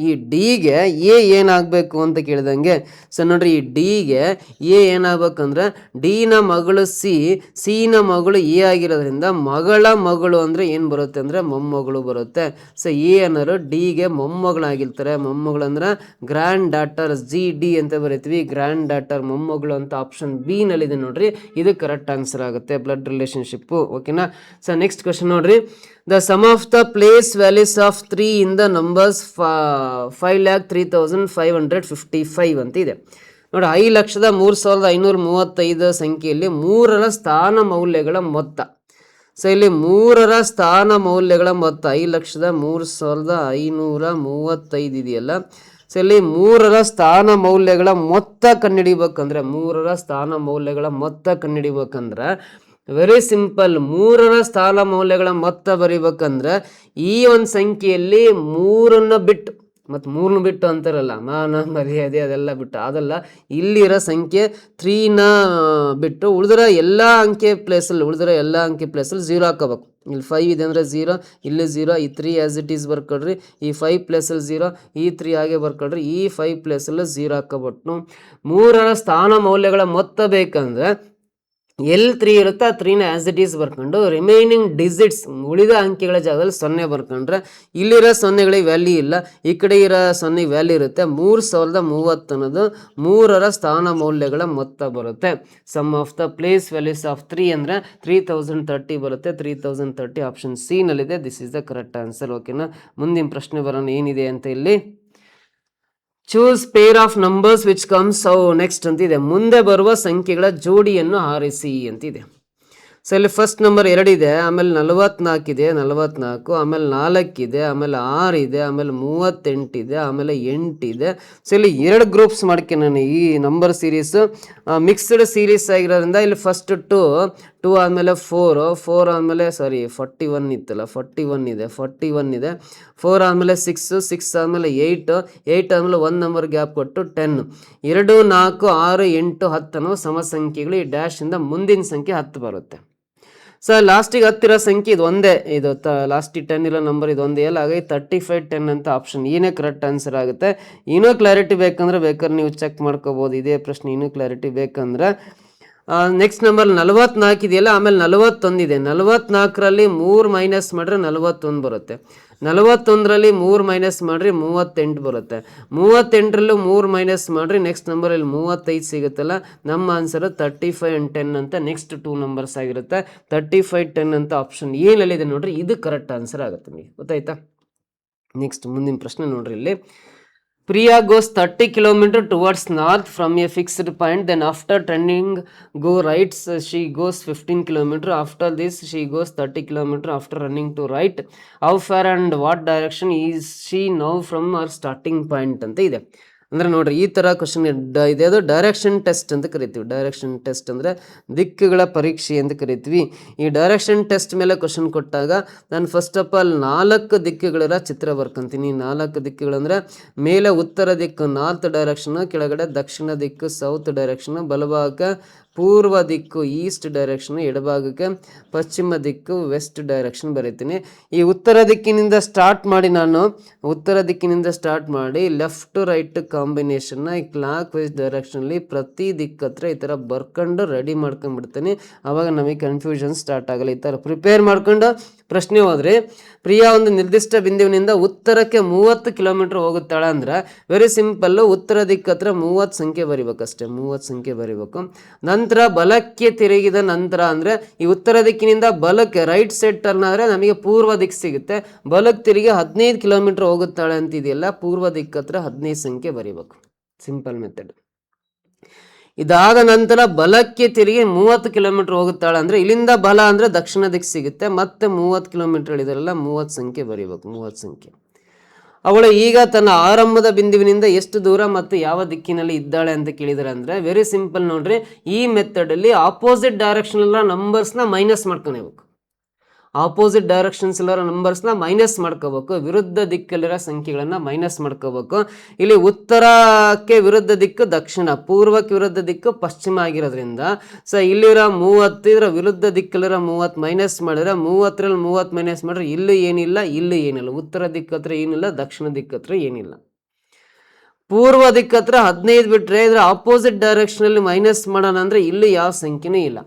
ಈ ಡಿಗೆ ಎ ಏನಾಗಬೇಕು ಅಂತ ಕೇಳಿದಂಗೆ, ಸೊ ನೋಡ್ರಿ, ಈ ಡಿಗೆ ಎ ಏನಾಗಬೇಕಂದ್ರೆ ಡಿನ ಮಗಳು ಸಿ, ಸಿನ ಮಗಳು ಎ ಆಗಿರೋದ್ರಿಂದ ಮಗಳ ಮಗಳು ಅಂದರೆ ಏನು ಬರುತ್ತೆ ಅಂದರೆ ಮೊಮ್ಮಗಳು ಬರುತ್ತೆ. ಸೊ ಎ ಅನ್ನೋರು ಡಿಗೆ ಮೊಮ್ಮಗಳಾಗಿರ್ತಾರೆ. ಮೊಮ್ಮಗಳು ಅಂದ್ರೆ ಗ್ರ್ಯಾಂಡ್ ಡಾಟರ್, ಜಿ ಡಿ ಅಂತ ಬರೀತೀವಿ. ಗ್ರ್ಯಾಂಡ್ ಡಾಟರ್ ಮೊಮ್ಮಗಳು ಅಂತ ಆಪ್ಷನ್ ಬಿ ನಲ್ಲಿದೆ ನೋಡ್ರಿ. ಇದು ಕರೆಕ್ಟ್ ಆನ್ಸರ್ ಆಗುತ್ತೆ, ಬ್ಲಡ್ ರಿಲೇಷನ್ಶಿಪ್ಪು. ಓಕೆನಾ. ಸೊ ನೆಕ್ಸ್ಟ್ ಕ್ವಶನ್ ನೋಡ್ರಿ. The sum of the place values of 3 in the numbers 5,03,555 ಅಂತ ಇದೆ ನೋಡಿ. 5,03,535 ಸಂಖ್ಯೆಯಲ್ಲಿ 3ರ ಸ್ಥಾನ ಮೌಲ್ಯಗಳ ಮೊತ್ತ. ಸೊ ಇಲ್ಲಿ 3ರ ಸ್ಥಾನ ಮೌಲ್ಯಗಳ ಮೊತ್ತ 5,03,535 ಇದೆಯಲ್ಲ. ಸೊ ಇಲ್ಲಿ 3ರ ಸ್ಥಾನ ಮೌಲ್ಯಗಳ ಮೊತ್ತ ಕಂಡುಹಿಡಿಬೇಕಂದ್ರೆ, 3ರ ಸ್ಥಾನ ಮೌಲ್ಯಗಳ ಮೊತ್ತ ಕಂಡುಹಿಡಿಬೇಕಂದ್ರೆ ವೆರಿ ಸಿಂಪಲ್. 3ರ ಸ್ಥಾನ ಮೌಲ್ಯಗಳ ಮೊತ್ತ ಬರೀಬೇಕಂದ್ರೆ ಈ ಒಂದು ಸಂಖ್ಯೆಯಲ್ಲಿ 3ನ್ನ ಬಿಟ್ಟು, ಮತ್ತು 3ನ ಬಿಟ್ಟು ಅಂತಾರಲ್ಲ, ಮಾನ ಮರ್ಯಾದೆ ಅದೆಲ್ಲ ಬಿಟ್ಟು ಅದಲ್ಲ, ಇಲ್ಲಿರೋ ಸಂಖ್ಯೆ 3ನ ಬಿಟ್ಟು ಉಳಿದಿರೋ ಎಲ್ಲ ಅಂಕೆ ಪ್ಲೇಸಲ್ಲಿ 0 ಹಾಕೋಬೇಕು. ಇಲ್ಲಿ 5 ಇದೆ ಅಂದರೆ 0, ಇಲ್ಲಿ 0, ಈ 3 ಆ್ಯಸ್ ಇಟ್ ಈಸ್ ಬರ್ಕೊಳ್ರಿ. ಈ 5 ಪ್ಲೇಸಲ್ಲಿ 0, ಈ 3 ಹಾಗೆ ಬರ್ಕೊಳ್ರಿ. ಈ 5 ಪ್ಲೇಸಲ್ಲಿ 0 ಹಾಕೋಬಿಟ್ಟು 3ರ ಸ್ಥಾನ ಮೌಲ್ಯಗಳ ಮೊತ್ತ ಬೇಕಂದ್ರೆ ಎಲ್ಲಿ 3 ಇರುತ್ತೆ ಆ 3ನ ಆ್ಯಸ್ ಇಟ್ ಈಸ್ ಬರ್ಕೊಂಡು ರಿಮೈನಿಂಗ್ ಡಿಜಿಟ್ಸ್ ಉಳಿದ ಅಂಕೆಗಳ ಜಾಗದಲ್ಲಿ 0 ಬರ್ಕೊಂಡ್ರೆ ಇಲ್ಲಿರೋ 0ಗಳಿಗೆ ವ್ಯಾಲ್ಯೂ ಇಲ್ಲ, ಈ ಕಡೆ ಇರೋ 0ಗೆ ವ್ಯಾಲ್ಯೂ ಇರುತ್ತೆ. 3030 ಅನ್ನೋದು 3ರ ಸ್ಥಾನ ಮೌಲ್ಯಗಳ ಮೊತ್ತ ಬರುತ್ತೆ. Sum of the place values of 3 ಅಂದರೆ 3030 ಬರುತ್ತೆ. 3030 ಆಪ್ಷನ್ ಸಿ ನಲ್ಲಿದೆ. This is the correct answer. ಓಕೆನಾ. ಮುಂದಿನ ಪ್ರಶ್ನೆ ಬರೋಣ ಏನಿದೆ ಅಂತ. ಇಲ್ಲಿ choose pair of numbers which comes how next ಅಂತಿದೆ. ಮುಂದೆ ಬರುವ ಸಂಖ್ಯೆಗಳ ಜೋಡಿಯನ್ನು ಆರಿಸಿ ಅಂತಿದೆ. ಸೊ ಇಲ್ಲಿ ಫಸ್ಟ್ ನಂಬರ್ 2 ಇದೆ, ಆಮೇಲೆ 44 ಇದೆ, 44, ಆಮೇಲೆ 4 ಇದೆ, ಆಮೇಲೆ 6 ಇದೆ, ಆಮೇಲೆ 38 ಇದೆ, ಆಮೇಲೆ 8 ಇದೆ. ಸೊ ಇಲ್ಲಿ 2 ಗ್ರೂಪ್ಸ್ ಮಾಡ್ತೀನಿ. ಈ ನಂಬರ್ ಸೀರೀಸ್ ಮಿಕ್ಸ್ಡ್ ಸೀರೀಸ್ ಆಗಿರೋದ್ರಿಂದ ಇಲ್ಲಿ ಫಸ್ಟ್ 2 ಆದಮೇಲೆ 4 ಆದಮೇಲೆ 41 ಇತ್ತಲ್ಲ, 41 ಇದೆ, 4 ಆದಮೇಲೆ 6 ಆದಮೇಲೆ 8 ಆದಮೇಲೆ 1 ನಂಬರ್ ಗ್ಯಾಪ್ ಕೊಟ್ಟು 10. 2 4 6 8 10 ಅನ್ನೋ ಸಮ ಸಂಖ್ಯೆಗಳು. ಈ ಡ್ಯಾಶಿಂದ ಮುಂದಿನ ಸಂಖ್ಯೆ 10 ಬರುತ್ತೆ. ಸೊ ಲಾಸ್ಟಿಗೆ 10 ಇರೋ ಸಂಖ್ಯೆ ಇದು ಒಂದೇ. ಇದು ಲಾಸ್ಟಿಗೆ 10 ಇರೋ ನಂಬರ್ ಇದು ಒಂದೇ ಅಲ್ಲ. ಹಾಗಾಗಿ 35 10 ಅಂತ ಆಪ್ಷನ್ ಏನೇ ಕರೆಕ್ಟ್ ಆನ್ಸರ್ ಆಗುತ್ತೆ. ಇನ್ನೂ ಕ್ಲಾರಿಟಿ ಬೇಕಂದ್ರೆ ಬೇಕಾದ್ರೆ ನೀವು ಚೆಕ್ ಮಾಡ್ಕೋಬೋದು. ಇದೇ ಪ್ರಶ್ನೆ ಇನ್ನೂ ಕ್ಲಾರಿಟಿ ಬೇಕಂದ್ರೆ ನೆಕ್ಸ್ಟ್ ನಂಬರ್ 44 ಇದೆಯಲ್ಲ, ಆಮೇಲೆ 41 ಇದೆ. 44ರಲ್ಲಿ 3 ಮೈನಸ್ ಮಾಡಿದ್ರೆ 41 ಬರುತ್ತೆ. 41ರಲ್ಲಿ 3 ಮೈನಸ್ ಮಾಡಿರಿ 38 ಬರುತ್ತೆ. 38ರಲ್ಲೂ 3 ಮೈನಸ್ ಮಾಡಿರಿ ನೆಕ್ಸ್ಟ್ ನಂಬರಲ್ಲಿ 35 ಸಿಗುತ್ತಲ್ಲ. ನಮ್ಮ ಆನ್ಸರ್ 35 and 10 ಅಂತ ನೆಕ್ಸ್ಟ್ 2 ನಂಬರ್ಸ್ ಆಗಿರುತ್ತೆ. 35, 10 ಅಂತ ಆಪ್ಷನ್ ಏನಲ್ಲಿದೆ ನೋಡ್ರಿ, ಇದು ಕರೆಕ್ಟ್ ಆನ್ಸರ್ ಆಗುತ್ತೆ ನಿಮಗೆ. ಗೊತ್ತಾಯ್ತಾ? ನೆಕ್ಸ್ಟ್ ಮುಂದಿನ ಪ್ರಶ್ನೆ ನೋಡ್ರಿ ಇಲ್ಲಿ. Priya goes 30 km towards north from a fixed point. Then after turning go right, she goes 15 km. After this, she goes 30 km after running to right. How far and what direction is she now from her starting point ಅಂತ ಇದೆ. ಅಂದರೆ ನೋಡ್ರಿ, ಈ ಥರ question ಇದೆ. ಅದು direction test ಅಂತ ಕರಿತೀವಿ. ಡೈರೆಕ್ಷನ್ ಟೆಸ್ಟ್ ಅಂದರೆ ದಿಕ್ಕುಗಳ ಪರೀಕ್ಷೆ ಅಂತ ಕರಿತೀವಿ. ಈ ಡೈರೆಕ್ಷನ್ ಟೆಸ್ಟ್ ಮೇಲೆ ಕ್ವಶನ್ ಕೊಟ್ಟಾಗ ನಾನು ಫಸ್ಟ್ ಆಫ್ ಆಲ್ 4 ದಿಕ್ಕುಗಳ ಚಿತ್ರ ಬರ್ಕೊಂತೀನಿ. 4 ದಿಕ್ಕುಗಳಂದರೆ ಮೇಲೆ ಉತ್ತರ ದಿಕ್ಕು ನಾರ್ತ್ ಡೈರೆಕ್ಷನ್, ಕೆಳಗಡೆ ದಕ್ಷಿಣ ದಿಕ್ಕು ಸೌತ್ ಡೈರೆಕ್ಷನ್, ಬಲಭಾಗ ಪೂರ್ವ ದಿಕ್ಕು ಈಸ್ಟ್ ಡೈರೆಕ್ಷನ್, ಎಡಭಾಗಕ್ಕೆ ಪಶ್ಚಿಮ ದಿಕ್ಕು ವೆಸ್ಟ್ ಡೈರೆಕ್ಷನ್ ಬರೀತೀನಿ. ಈ ಉತ್ತರ ದಿಕ್ಕಿನಿಂದ ಸ್ಟಾರ್ಟ್ ಮಾಡಿ ಲೆಫ್ಟ್ ರೈಟ್ ಕಾಂಬಿನೇಷನ್ನ ಈ ಕ್ಲಾಕ್ ವೈಸ್ ಡೈರೆಕ್ಷನಲ್ಲಿ ಪ್ರತಿ ದಿಕ್ಕತ್ರ ಈ ಥರ ಬರ್ಕೊಂಡು ರೆಡಿ ಮಾಡ್ಕೊಂಡ್ಬಿಡ್ತೀನಿ. ಆವಾಗ ನಮಗೆ ಕನ್ಫ್ಯೂಷನ್ ಸ್ಟಾರ್ಟ್ ಆಗಲ್ಲ. ಈ ಥರ ಪ್ರಿಪೇರ್ ಮಾಡ್ಕೊಂಡು ಪ್ರಶ್ನೆ ಹೋದ್ರೆ, ಪ್ರಿಯಾ ಒಂದು ನಿರ್ದಿಷ್ಟ ಬಿಂದುವಿನಿಂದ ಉತ್ತರಕ್ಕೆ 30 ಕಿಲೋಮೀಟರ್ ಹೋಗುತ್ತಾಳೆ ಅಂದ್ರೆ ವೆರಿ ಸಿಂಪಲ್ಲು, ಉತ್ತರ ದಿಕ್ಕತ್ರ 30 ಸಂಖ್ಯೆ ಬರಿಬೇಕಷ್ಟೇ. 30 ಸಂಖ್ಯೆ ಬರಿಬೇಕು. ನಂತರ ಬಲಕ್ಕೆ ತಿರುಗಿದ ನಂತರ ಅಂದರೆ ಈ ಉತ್ತರ ದಿಕ್ಕಿನಿಂದ ಬಲಕ್ಕೆ ರೈಟ್ ಸೈಡ್ ಟರ್ನ್ ಆದರೆ ನಮಗೆ ಪೂರ್ವ ದಿಕ್ಕು ಸಿಗುತ್ತೆ. ಬಲಕ್ಕೆ ತಿರುಗಿ 15 ಕಿಲೋಮೀಟರ್ ಹೋಗುತ್ತಾಳೆ ಅಂತಿದೆಯಲ್ಲ, ಪೂರ್ವ ದಿಕ್ಕತ್ರ 15 ಸಂಖ್ಯೆ ಬರಿಬೇಕು. Simple method. ಇದಾದ ನಂತರ ಬಲಕ್ಕೆ ತಿರುಗಿ 30 ಕಿಲೋಮೀಟರ್ ಹೋಗುತ್ತಾಳೆ ಅಂದರೆ ಇಲ್ಲಿಂದ ಬಲ ಅಂದರೆ ದಕ್ಷಿಣ ದಿಕ್ಕು ಸಿಗುತ್ತೆ. ಮತ್ತೆ 30 ಕಿಲೋಮೀಟರ್ ಇಳಿದಾರಲ್ಲ, 30 ಸಂಖ್ಯೆ ಬರೀಬೇಕು. 30 ಸಂಖ್ಯೆ. ಅವಳು ಈಗ ತನ್ನ ಆರಂಭದ ಬಿಂದುವಿನಿಂದ ಎಷ್ಟು ದೂರ ಮತ್ತು ಯಾವ ದಿಕ್ಕಿನಲ್ಲಿ ಇದ್ದಾಳೆ ಅಂತ ಕೇಳಿದರೆ ಅಂದರೆ ವೆರಿ ಸಿಂಪಲ್ ನೋಡ್ರಿ. ಈ ಮೆಥಡಲ್ಲಿ ಆಪೋಸಿಟ್ ಡೈರೆಕ್ಷನ್ ಎಲ್ಲ ನಂಬರ್ಸ್ನ ಮೈನಸ್ ಮಾಡ್ಕೊಳ್ಬೇಕು. ಆಪೋಸಿಟ್ ಡೈರೆಕ್ಷನ್ಸ್ ಎಲ್ಲರ ನಂಬರ್ಸ್ನ ಮೈನಸ್ ಮಾಡ್ಕೋಬೇಕು. ವಿರುದ್ಧ ದಿಕ್ಕಲ್ಲಿರೋ ಸಂಖ್ಯೆಗಳನ್ನು ಮೈನಸ್ ಮಾಡ್ಕೋಬೇಕು. ಇಲ್ಲಿ ಉತ್ತರಕ್ಕೆ ವಿರುದ್ಧ ದಿಕ್ಕು ದಕ್ಷಿಣ, ಪೂರ್ವಕ್ಕೆ ವಿರುದ್ಧ ದಿಕ್ಕು ಪಶ್ಚಿಮ ಆಗಿರೋದ್ರಿಂದ ಇಲ್ಲಿರೋ 30 ಇದರ ವಿರುದ್ಧ ದಿಕ್ಕಲ್ಲಿರೋ 30 ಮೈನಸ್ ಮಾಡಿದ್ರೆ 30ರಲ್ಲಿ 30 ಮೈನಸ್ ಮಾಡಿದ್ರೆ ಇಲ್ಲೂ ಏನಿಲ್ಲ, ಇಲ್ಲೂ ಏನಿಲ್ಲ. ಉತ್ತರ ದಿಕ್ಕತ್ರ ಏನಿಲ್ಲ, ದಕ್ಷಿಣ ದಿಕ್ಕತ್ರ ಏನಿಲ್ಲ. ಪೂರ್ವ ದಿಕ್ಕತ್ರ 15 ಬಿಟ್ಟರೆ ಇದರ ಆಪೋಸಿಟ್ ಡೈರೆಕ್ಷನಲ್ಲಿ ಮೈನಸ್ ಮಾಡೋಣ ಅಂದರೆ ಇಲ್ಲಿ ಯಾವ ಸಂಖ್ಯೆನೂ ಇಲ್ಲ.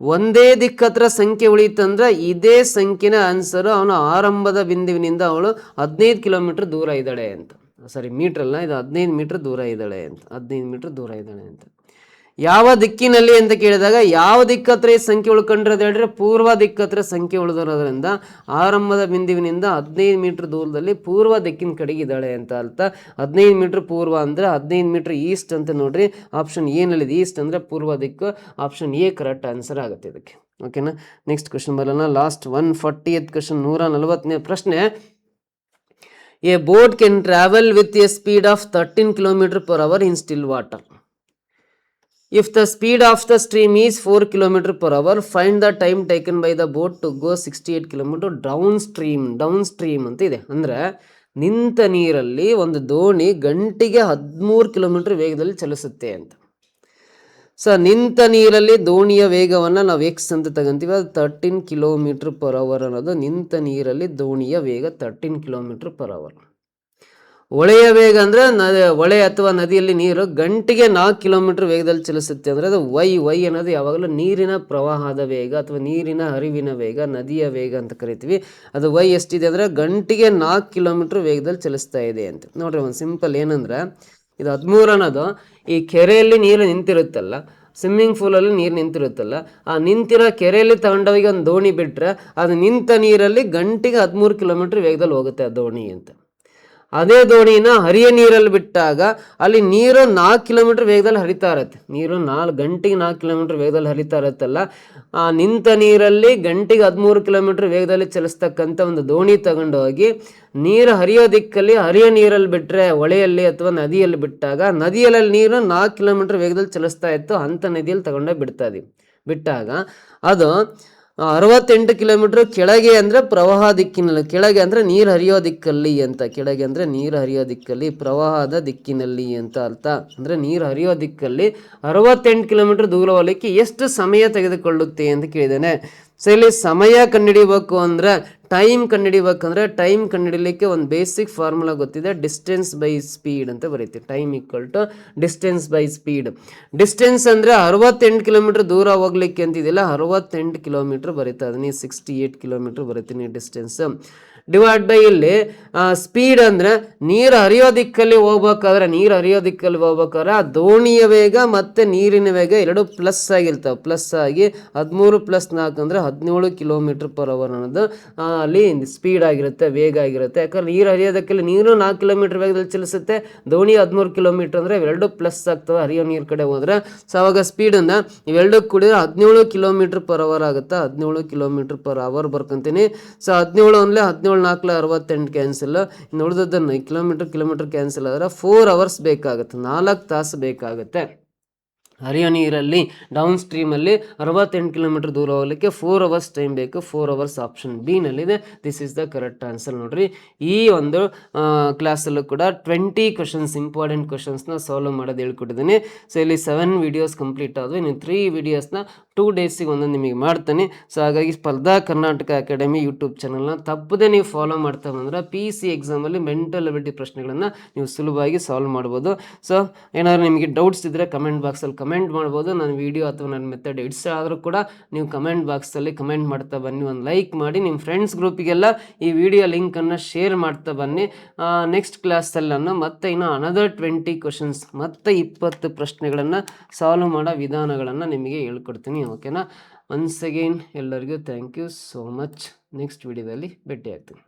ಒಂದೇ ದಿಕ್ಕತ್ರ ಸಂಖ್ಯೆ ಉಳಿತಂದ್ರೆ ಇದೇ ಸಂಖ್ಯೆನ ಆನ್ಸರು. ಅವನು ಆರಂಭದ ಬಿಂದುವಿನಿಂದ ಅವಳು 15 ಕಿಲೋಮೀಟರ್ ದೂರ ಇದ್ದಾಳೆ ಅಂತ. ಸಾರಿ, ಮೀಟ್ರ್ ಅಲ್ಲ, ಇದು 15 ಮೀಟ್ರ್ ದೂರ ಇದ್ದಾಳೆ ಅಂತ. 15 ಮೀಟ್ರ್ ದೂರ ಇದ್ದಾಳೆ ಅಂತ. ಯಾವ ದಿಕ್ಕಿನಲ್ಲಿ ಅಂತ ಕೇಳಿದಾಗ ಯಾವ ದಿಕ್ಕತ್ರ ಈ ಸಂಖ್ಯೆ ಉಳ್ಕೊಂಡ್ರದ್ದು ಹೇಳಿದ್ರೆ ಪೂರ್ವ ದಿಕ್ಕತ್ರ ಸಂಖ್ಯೆ ಉಳಿದಿರೋದ್ರಿಂದ ಆರಂಭದ ಬಿಂದುವಿನಿಂದ 15 ಮೀಟ್ರ್ ದೂರದಲ್ಲಿ ಪೂರ್ವ ದಿಕ್ಕಿನ ಕಡೆಗೆ ಇದ್ದಾಳೆ ಅಂತ ಅರ್ಥ. 15 ಮೀಟ್ರ್ ಪೂರ್ವ ಅಂದರೆ 15 ಮೀಟ್ರ್ ಈಸ್ಟ್ ಅಂತ ನೋಡ್ರಿ. ಆಪ್ಷನ್ ಏನಲ್ಲಿದೆ, ಈಸ್ಟ್ ಅಂದರೆ ಪೂರ್ವ ದಿಕ್ಕು. ಆಪ್ಷನ್ ಎ ಕರೆಕ್ಟ್ ಆನ್ಸರ್ ಆಗುತ್ತೆ ಇದಕ್ಕೆ. ಓಕೆನಾ? ನೆಕ್ಸ್ಟ್ ಕ್ವಶನ್ ಬರೋಣ. ಲಾಸ್ಟ್ 140th ಕ್ವಶನ್, 140ನೇ ಪ್ರಶ್ನೆ. A boat can travel with A speed of 13 km/h in still water. If the speed of the stream is 4 km/h, find the time taken by the boat to go 68 km downstream. Downstream ಅಂತ ಇದೆ. ಅಂದರೆ ನಿಂತ ನೀರಲ್ಲಿ ಒಂದು ದೋಣಿ ಗಂಟೆಗೆ 13 kilometre ವೇಗದಲ್ಲಿ ಚಲಿಸುತ್ತೆ ಅಂತ. ನಿಂತ ನೀರಲ್ಲಿ ದೋಣಿಯ ವೇಗವನ್ನು ನಾವು ಎಕ್ಸ್ ಅಂತ ತಗೊಂತೀವಿ. ಅದು 13 km/h ಅನ್ನೋದು ನಿಂತ ನೀರಲ್ಲಿ ದೋಣಿಯ ವೇಗ 13 km/h. ಹೊಳೆಯ ವೇಗ ಅಂದರೆ ಹೊಳೆ ಅಥವಾ ನದಿಯಲ್ಲಿ ನೀರು ಗಂಟೆಗೆ 4 ಕಿಲೋಮೀಟರ್ ವೇಗದಲ್ಲಿ ಚಲಿಸುತ್ತೆ ಅಂದರೆ ಅದು ವೈ ಅನ್ನೋದು ಯಾವಾಗಲೂ ನೀರಿನ ಪ್ರವಾಹದ ವೇಗ ಅಥವಾ ನೀರಿನ ಹರಿವಿನ ವೇಗ, ನದಿಯ ವೇಗ ಅಂತ ಕರಿತೀವಿ. ಅದು ವೈ ಎಷ್ಟಿದೆ ಅಂದರೆ ಗಂಟೆಗೆ 4 ಕಿಲೋಮೀಟರ್ ವೇಗದಲ್ಲಿ ಚಲಿಸ್ತಾ ಇದೆ ಅಂತ. ನೋಡ್ರಿ, ಒಂದು ಸಿಂಪಲ್ ಏನಂದ್ರೆ ಇದು 13 ಅನ್ನೋದು ಈ ಕೆರೆಯಲ್ಲಿ ನೀರು ನಿಂತಿರುತ್ತಲ್ಲ, ಸ್ವಿಮ್ಮಿಂಗ್ ಪೂಲಲ್ಲಿ ನೀರು ನಿಂತಿರುತ್ತಲ್ಲ, ಆ ನಿಂತಿರೋ ಕೆರೆಯಲ್ಲಿ ತಗೊಂಡೋಗಿ ಒಂದು ದೋಣಿ ಬಿಟ್ಟರೆ ಅದು ನಿಂತ ನೀರಲ್ಲಿ ಗಂಟೆಗೆ 13 ಕಿಲೋಮೀಟರ್ ವೇಗದಲ್ಲಿ ಹೋಗುತ್ತೆ ಆ ದೋಣಿ ಅಂತ. ಅದೇ ದೋಣಿನ ಹರಿಯ ನೀರಲ್ಲಿ ಬಿಟ್ಟಾಗ ಅಲ್ಲಿ ನೀರು 4 ಕಿಲೋಮೀಟರ್ ವೇಗದಲ್ಲಿ ಹರಿತಾ ಇರುತ್ತೆ. ನೀರು ಗಂಟೆಗೆ 4 ಕಿಲೋಮೀಟರ್ ವೇಗದಲ್ಲಿ ಹರಿತಾ ಇರುತ್ತಲ್ಲ, ಆ ನಿಂತ ನೀರಲ್ಲಿ ಗಂಟೆಗೆ 13 ಕಿಲೋಮೀಟರ್ ವೇಗದಲ್ಲಿ ಚಲಿಸ್ತಕ್ಕಂಥ ಒಂದು ದೋಣಿ ತಗೊಂಡೋಗಿ ನೀರು ಹರಿಯೋ ದಿಕ್ಕಲ್ಲಿ ಹರಿಯ ನೀರಲ್ಲಿ ಬಿಟ್ಟರೆ, ಹೊಳೆಯಲ್ಲಿ ಅಥವಾ ನದಿಯಲ್ಲಿ ಬಿಟ್ಟಾಗ ನದಿಯಲ್ಲಿ ನೀರು 4 ಕಿಲೋಮೀಟರ್ ವೇಗದಲ್ಲಿ ಚಲಿಸ್ತಾ ಇತ್ತು, ಅಂಥ ನದಿಯಲ್ಲಿ ತಗೊಂಡೋಗಿ ಬಿಟ್ಟಾಗ ಅದು 68 ಕಿಲೋಮೀಟರ್ ಕೆಳಗೆ ಅಂದರೆ ಪ್ರವಾಹ ದಿಕ್ಕಿನಲ್ಲಿ, ಕೆಳಗೆ ಅಂದರೆ ನೀರು ಹರಿಯೋ ದಿಕ್ಕಲ್ಲಿ ಅಂತ, ಕೆಳಗೆ ಅಂದರೆ ನೀರು ಹರಿಯೋ ದಿಕ್ಕಲ್ಲಿ, ಪ್ರವಾಹದ ದಿಕ್ಕಿನಲ್ಲಿ ಅಂತ ಅರ್ಥ. ಅಂದರೆ ನೀರು ಹರಿಯೋ ದಿಕ್ಕಲ್ಲಿ 68 ಕಿಲೋಮೀಟರ್ ದೂರ ಹೋಗಲಿಕ್ಕೆ ಎಷ್ಟು ಸಮಯ ತೆಗೆದುಕೊಳ್ಳುತ್ತೆ ಅಂತ ಕೇಳಿದ್ದೇನೆ. ಸೊ ಇಲ್ಲಿ ಸಮಯ ಕಂಡುಹಿಡಿಬೇಕು ಅಂದ್ರೆ ಟೈಮ್ ಕಂಡುಹಿಡಿಬೇಕಂದ್ರೆ ಟೈಮ್ ಕಂಡುಹಿಡಿಲಿಕ್ಕೆ ಒಂದು ಬೇಸಿಕ್ ಫಾರ್ಮುಲಾ ಗೊತ್ತಿದೆ, ಡಿಸ್ಟೆನ್ಸ್ ಬೈ ಸ್ಪೀಡ್ ಅಂತ ಬರೀತೀವಿ. Time equal to distance by speed. Distance ಅಂದರೆ 68 ಕಿಲೋಮೀಟರ್ ದೂರ ಹೋಗ್ಲಿಕ್ಕೆ ಅಂತಿದೆಯಲ್ಲ, 68 ಕಿಲೋಮೀಟರ್ ಬರೀತಾ ಅದನ್ನ 68 ಕಿಲೋಮೀಟರ್ ಬರೀತೀನಿ ಡಿಸ್ಟೆನ್ಸ್. ಡಿವೈಡ್ ಬೈ ಇಲ್ಲಿ ಸ್ಪೀಡ್ ಅಂದರೆ ನೀರು ಹರಿಯೋ ದಿಕ್ಕಲ್ಲಿ ಹೋಗ್ಬೇಕಾದ್ರೆ ಆ ದೋಣಿಯ ವೇಗ ಮತ್ತು ನೀರಿನ ವೇಗ ಎರಡು ಪ್ಲಸ್ ಆಗಿರ್ತಾವೆ. ಪ್ಲಸ್ ಆಗಿ 13 + 4 ಅಂದರೆ 17 km/h ಅನ್ನೋದು ಅಲ್ಲಿ ಸ್ಪೀಡ್ ಆಗಿರುತ್ತೆ, ವೇಗ ಆಗಿರುತ್ತೆ. ಯಾಕಂದ್ರೆ ನೀರು ಹರಿಯೋದಕ್ಕಲ್ಲಿ ನೀರು 4 ಕಿಲೋಮೀಟರ್ ವೇಗದಲ್ಲಿ ಚಲಿಸುತ್ತೆ, ದೋಣಿ 13 ಕಿಲೋಮೀಟರ್ ಅಂದರೆ ಇವೆರಡು ಪ್ಲಸ್ ಆಗ್ತವೆ ಹರಿಯೋ ನೀರು ಕಡೆ ಹೋದ್ರೆ. ಸೊ ಅವಾಗ ಸ್ಪೀಡನ್ನು ಇವೆರಡು ಕೂಡಿದ್ರೆ 17 km/h ಆಗುತ್ತೆ. 17 km/h ಬರ್ಕೊಂತೀನಿ. ಸೊ 17 ಅಂದರೆ 17 4 68 ಕ್ಯಾನ್ಸಲ್, ಇನ್ನು ಉಳಿದದ್ದನ್ನು ಕಿಲೋಮೀಟರ್ ಕ್ಯಾನ್ಸಲ್ ಆದರೆ 4 ಅವರ್ಸ್ ಬೇಕಾಗುತ್ತೆ, 4 ತಾಸು ಬೇಕಾಗುತ್ತೆ. ಹರಿಯೋ ನೀರಲ್ಲಿ ಡೌನ್ ಸ್ಟ್ರೀಮಲ್ಲಿ 68 ಕಿಲೋಮೀಟರ್ ದೂರ ಹೋಗಲಿಕ್ಕೆ 4 ಅವರ್ಸ್ ಟೈಮ್ ಬೇಕು. 4 ಅವರ್ಸ್ ಆಪ್ಷನ್ ಬಿ ನಲ್ಲಿದೆ. This is the correct answer. ನೋಡ್ರಿ, ಈ ಒಂದು ಕ್ಲಾಸಲ್ಲೂ ಕೂಡ 20 ಕ್ವಶನ್ಸ್, ಇಂಪಾರ್ಟೆಂಟ್ ಕ್ವಶನ್ಸ್ನ ಸಾಲ್ವ್ ಮಾಡೋದು ಹೇಳ್ಕೊಟ್ಟಿದ್ದೀನಿ. ಸೊ ಇಲ್ಲಿ 7 ವಿಡಿಯೋಸ್ ಕಂಪ್ಲೀಟ್ ಆದವು, ಇನ್ನು 3 ವಿಡಿಯೋಸ್ನ 2 ಡೇಸಿಗೆ ಒಂದೊಂದು ನಿಮಗೆ ಮಾಡ್ತೀನಿ. ಸೊ ಹಾಗಾಗಿ ಸ್ಪರ್ಧಾ ಕರ್ನಾಟಕ ಅಕಾಡೆಮಿ ಯೂಟ್ಯೂಬ್ ಚಾನಲ್ನ ತಪ್ಪದೆ ನೀವು ಫಾಲೋ ಮಾಡ್ತಾ ಬಂದ್ರೆ PC ಎಕ್ಸಾಮಲ್ಲಿ ಮೆಂಟಲ್ ಅಬಿಲಿಟಿ ಪ್ರಶ್ನೆಗಳನ್ನು ನೀವು ಸುಲಭವಾಗಿ ಸಾಲ್ವ್ ಮಾಡ್ಬೋದು. ಸೊ ಏನಾದ್ರು ನಿಮಗೆ ಡೌಟ್ಸ್ ಇದ್ದರೆ ಕಮೆಂಟ್ ಬಾಕ್ಸಲ್ಲಿ ಕಮೆಂಟ್ ಮಾಡ್ಬೋದು. ನನ್ನ ವಿಡಿಯೋ ಅಥವಾ ನನ್ನ ಮೆಥಡ್ ಇಷ್ಟ ಆದರೂ ಕೂಡ ನೀವು ಕಮೆಂಟ್ ಬಾಕ್ಸಲ್ಲಿ ಕಮೆಂಟ್ ಮಾಡ್ತಾ ಬನ್ನಿ, ಒಂದು ಲೈಕ್ ಮಾಡಿ, ನಿಮ್ಮ ಫ್ರೆಂಡ್ಸ್ ಗ್ರೂಪಿಗೆಲ್ಲ ಈ ವಿಡಿಯೋ ಲಿಂಕನ್ನು ಶೇರ್ ಮಾಡ್ತಾ ಬನ್ನಿ. ನೆಕ್ಸ್ಟ್ ಕ್ಲಾಸಲ್ಲಿ ನಾನು ಮತ್ತೆ ಇನ್ನೂ ಅನದರ್ 20 ಕ್ವಶನ್ಸ್ ಮತ್ತೆ 20 ಪ್ರಶ್ನೆಗಳನ್ನು ಸಾಲ್ವ್ ಮಾಡೋ ವಿಧಾನಗಳನ್ನು ನಿಮಗೆ ಹೇಳ್ಕೊಡ್ತೀನಿ. ಓಕೆನಾ? ಒನ್ಸ್ ಅಗೈನ್ ಎಲ್ಲರಿಗೂ thank you so much. Next ವಿಡಿಯೋದಲ್ಲಿ ಭೇಟಿ ಆಗ್ತೀನಿ.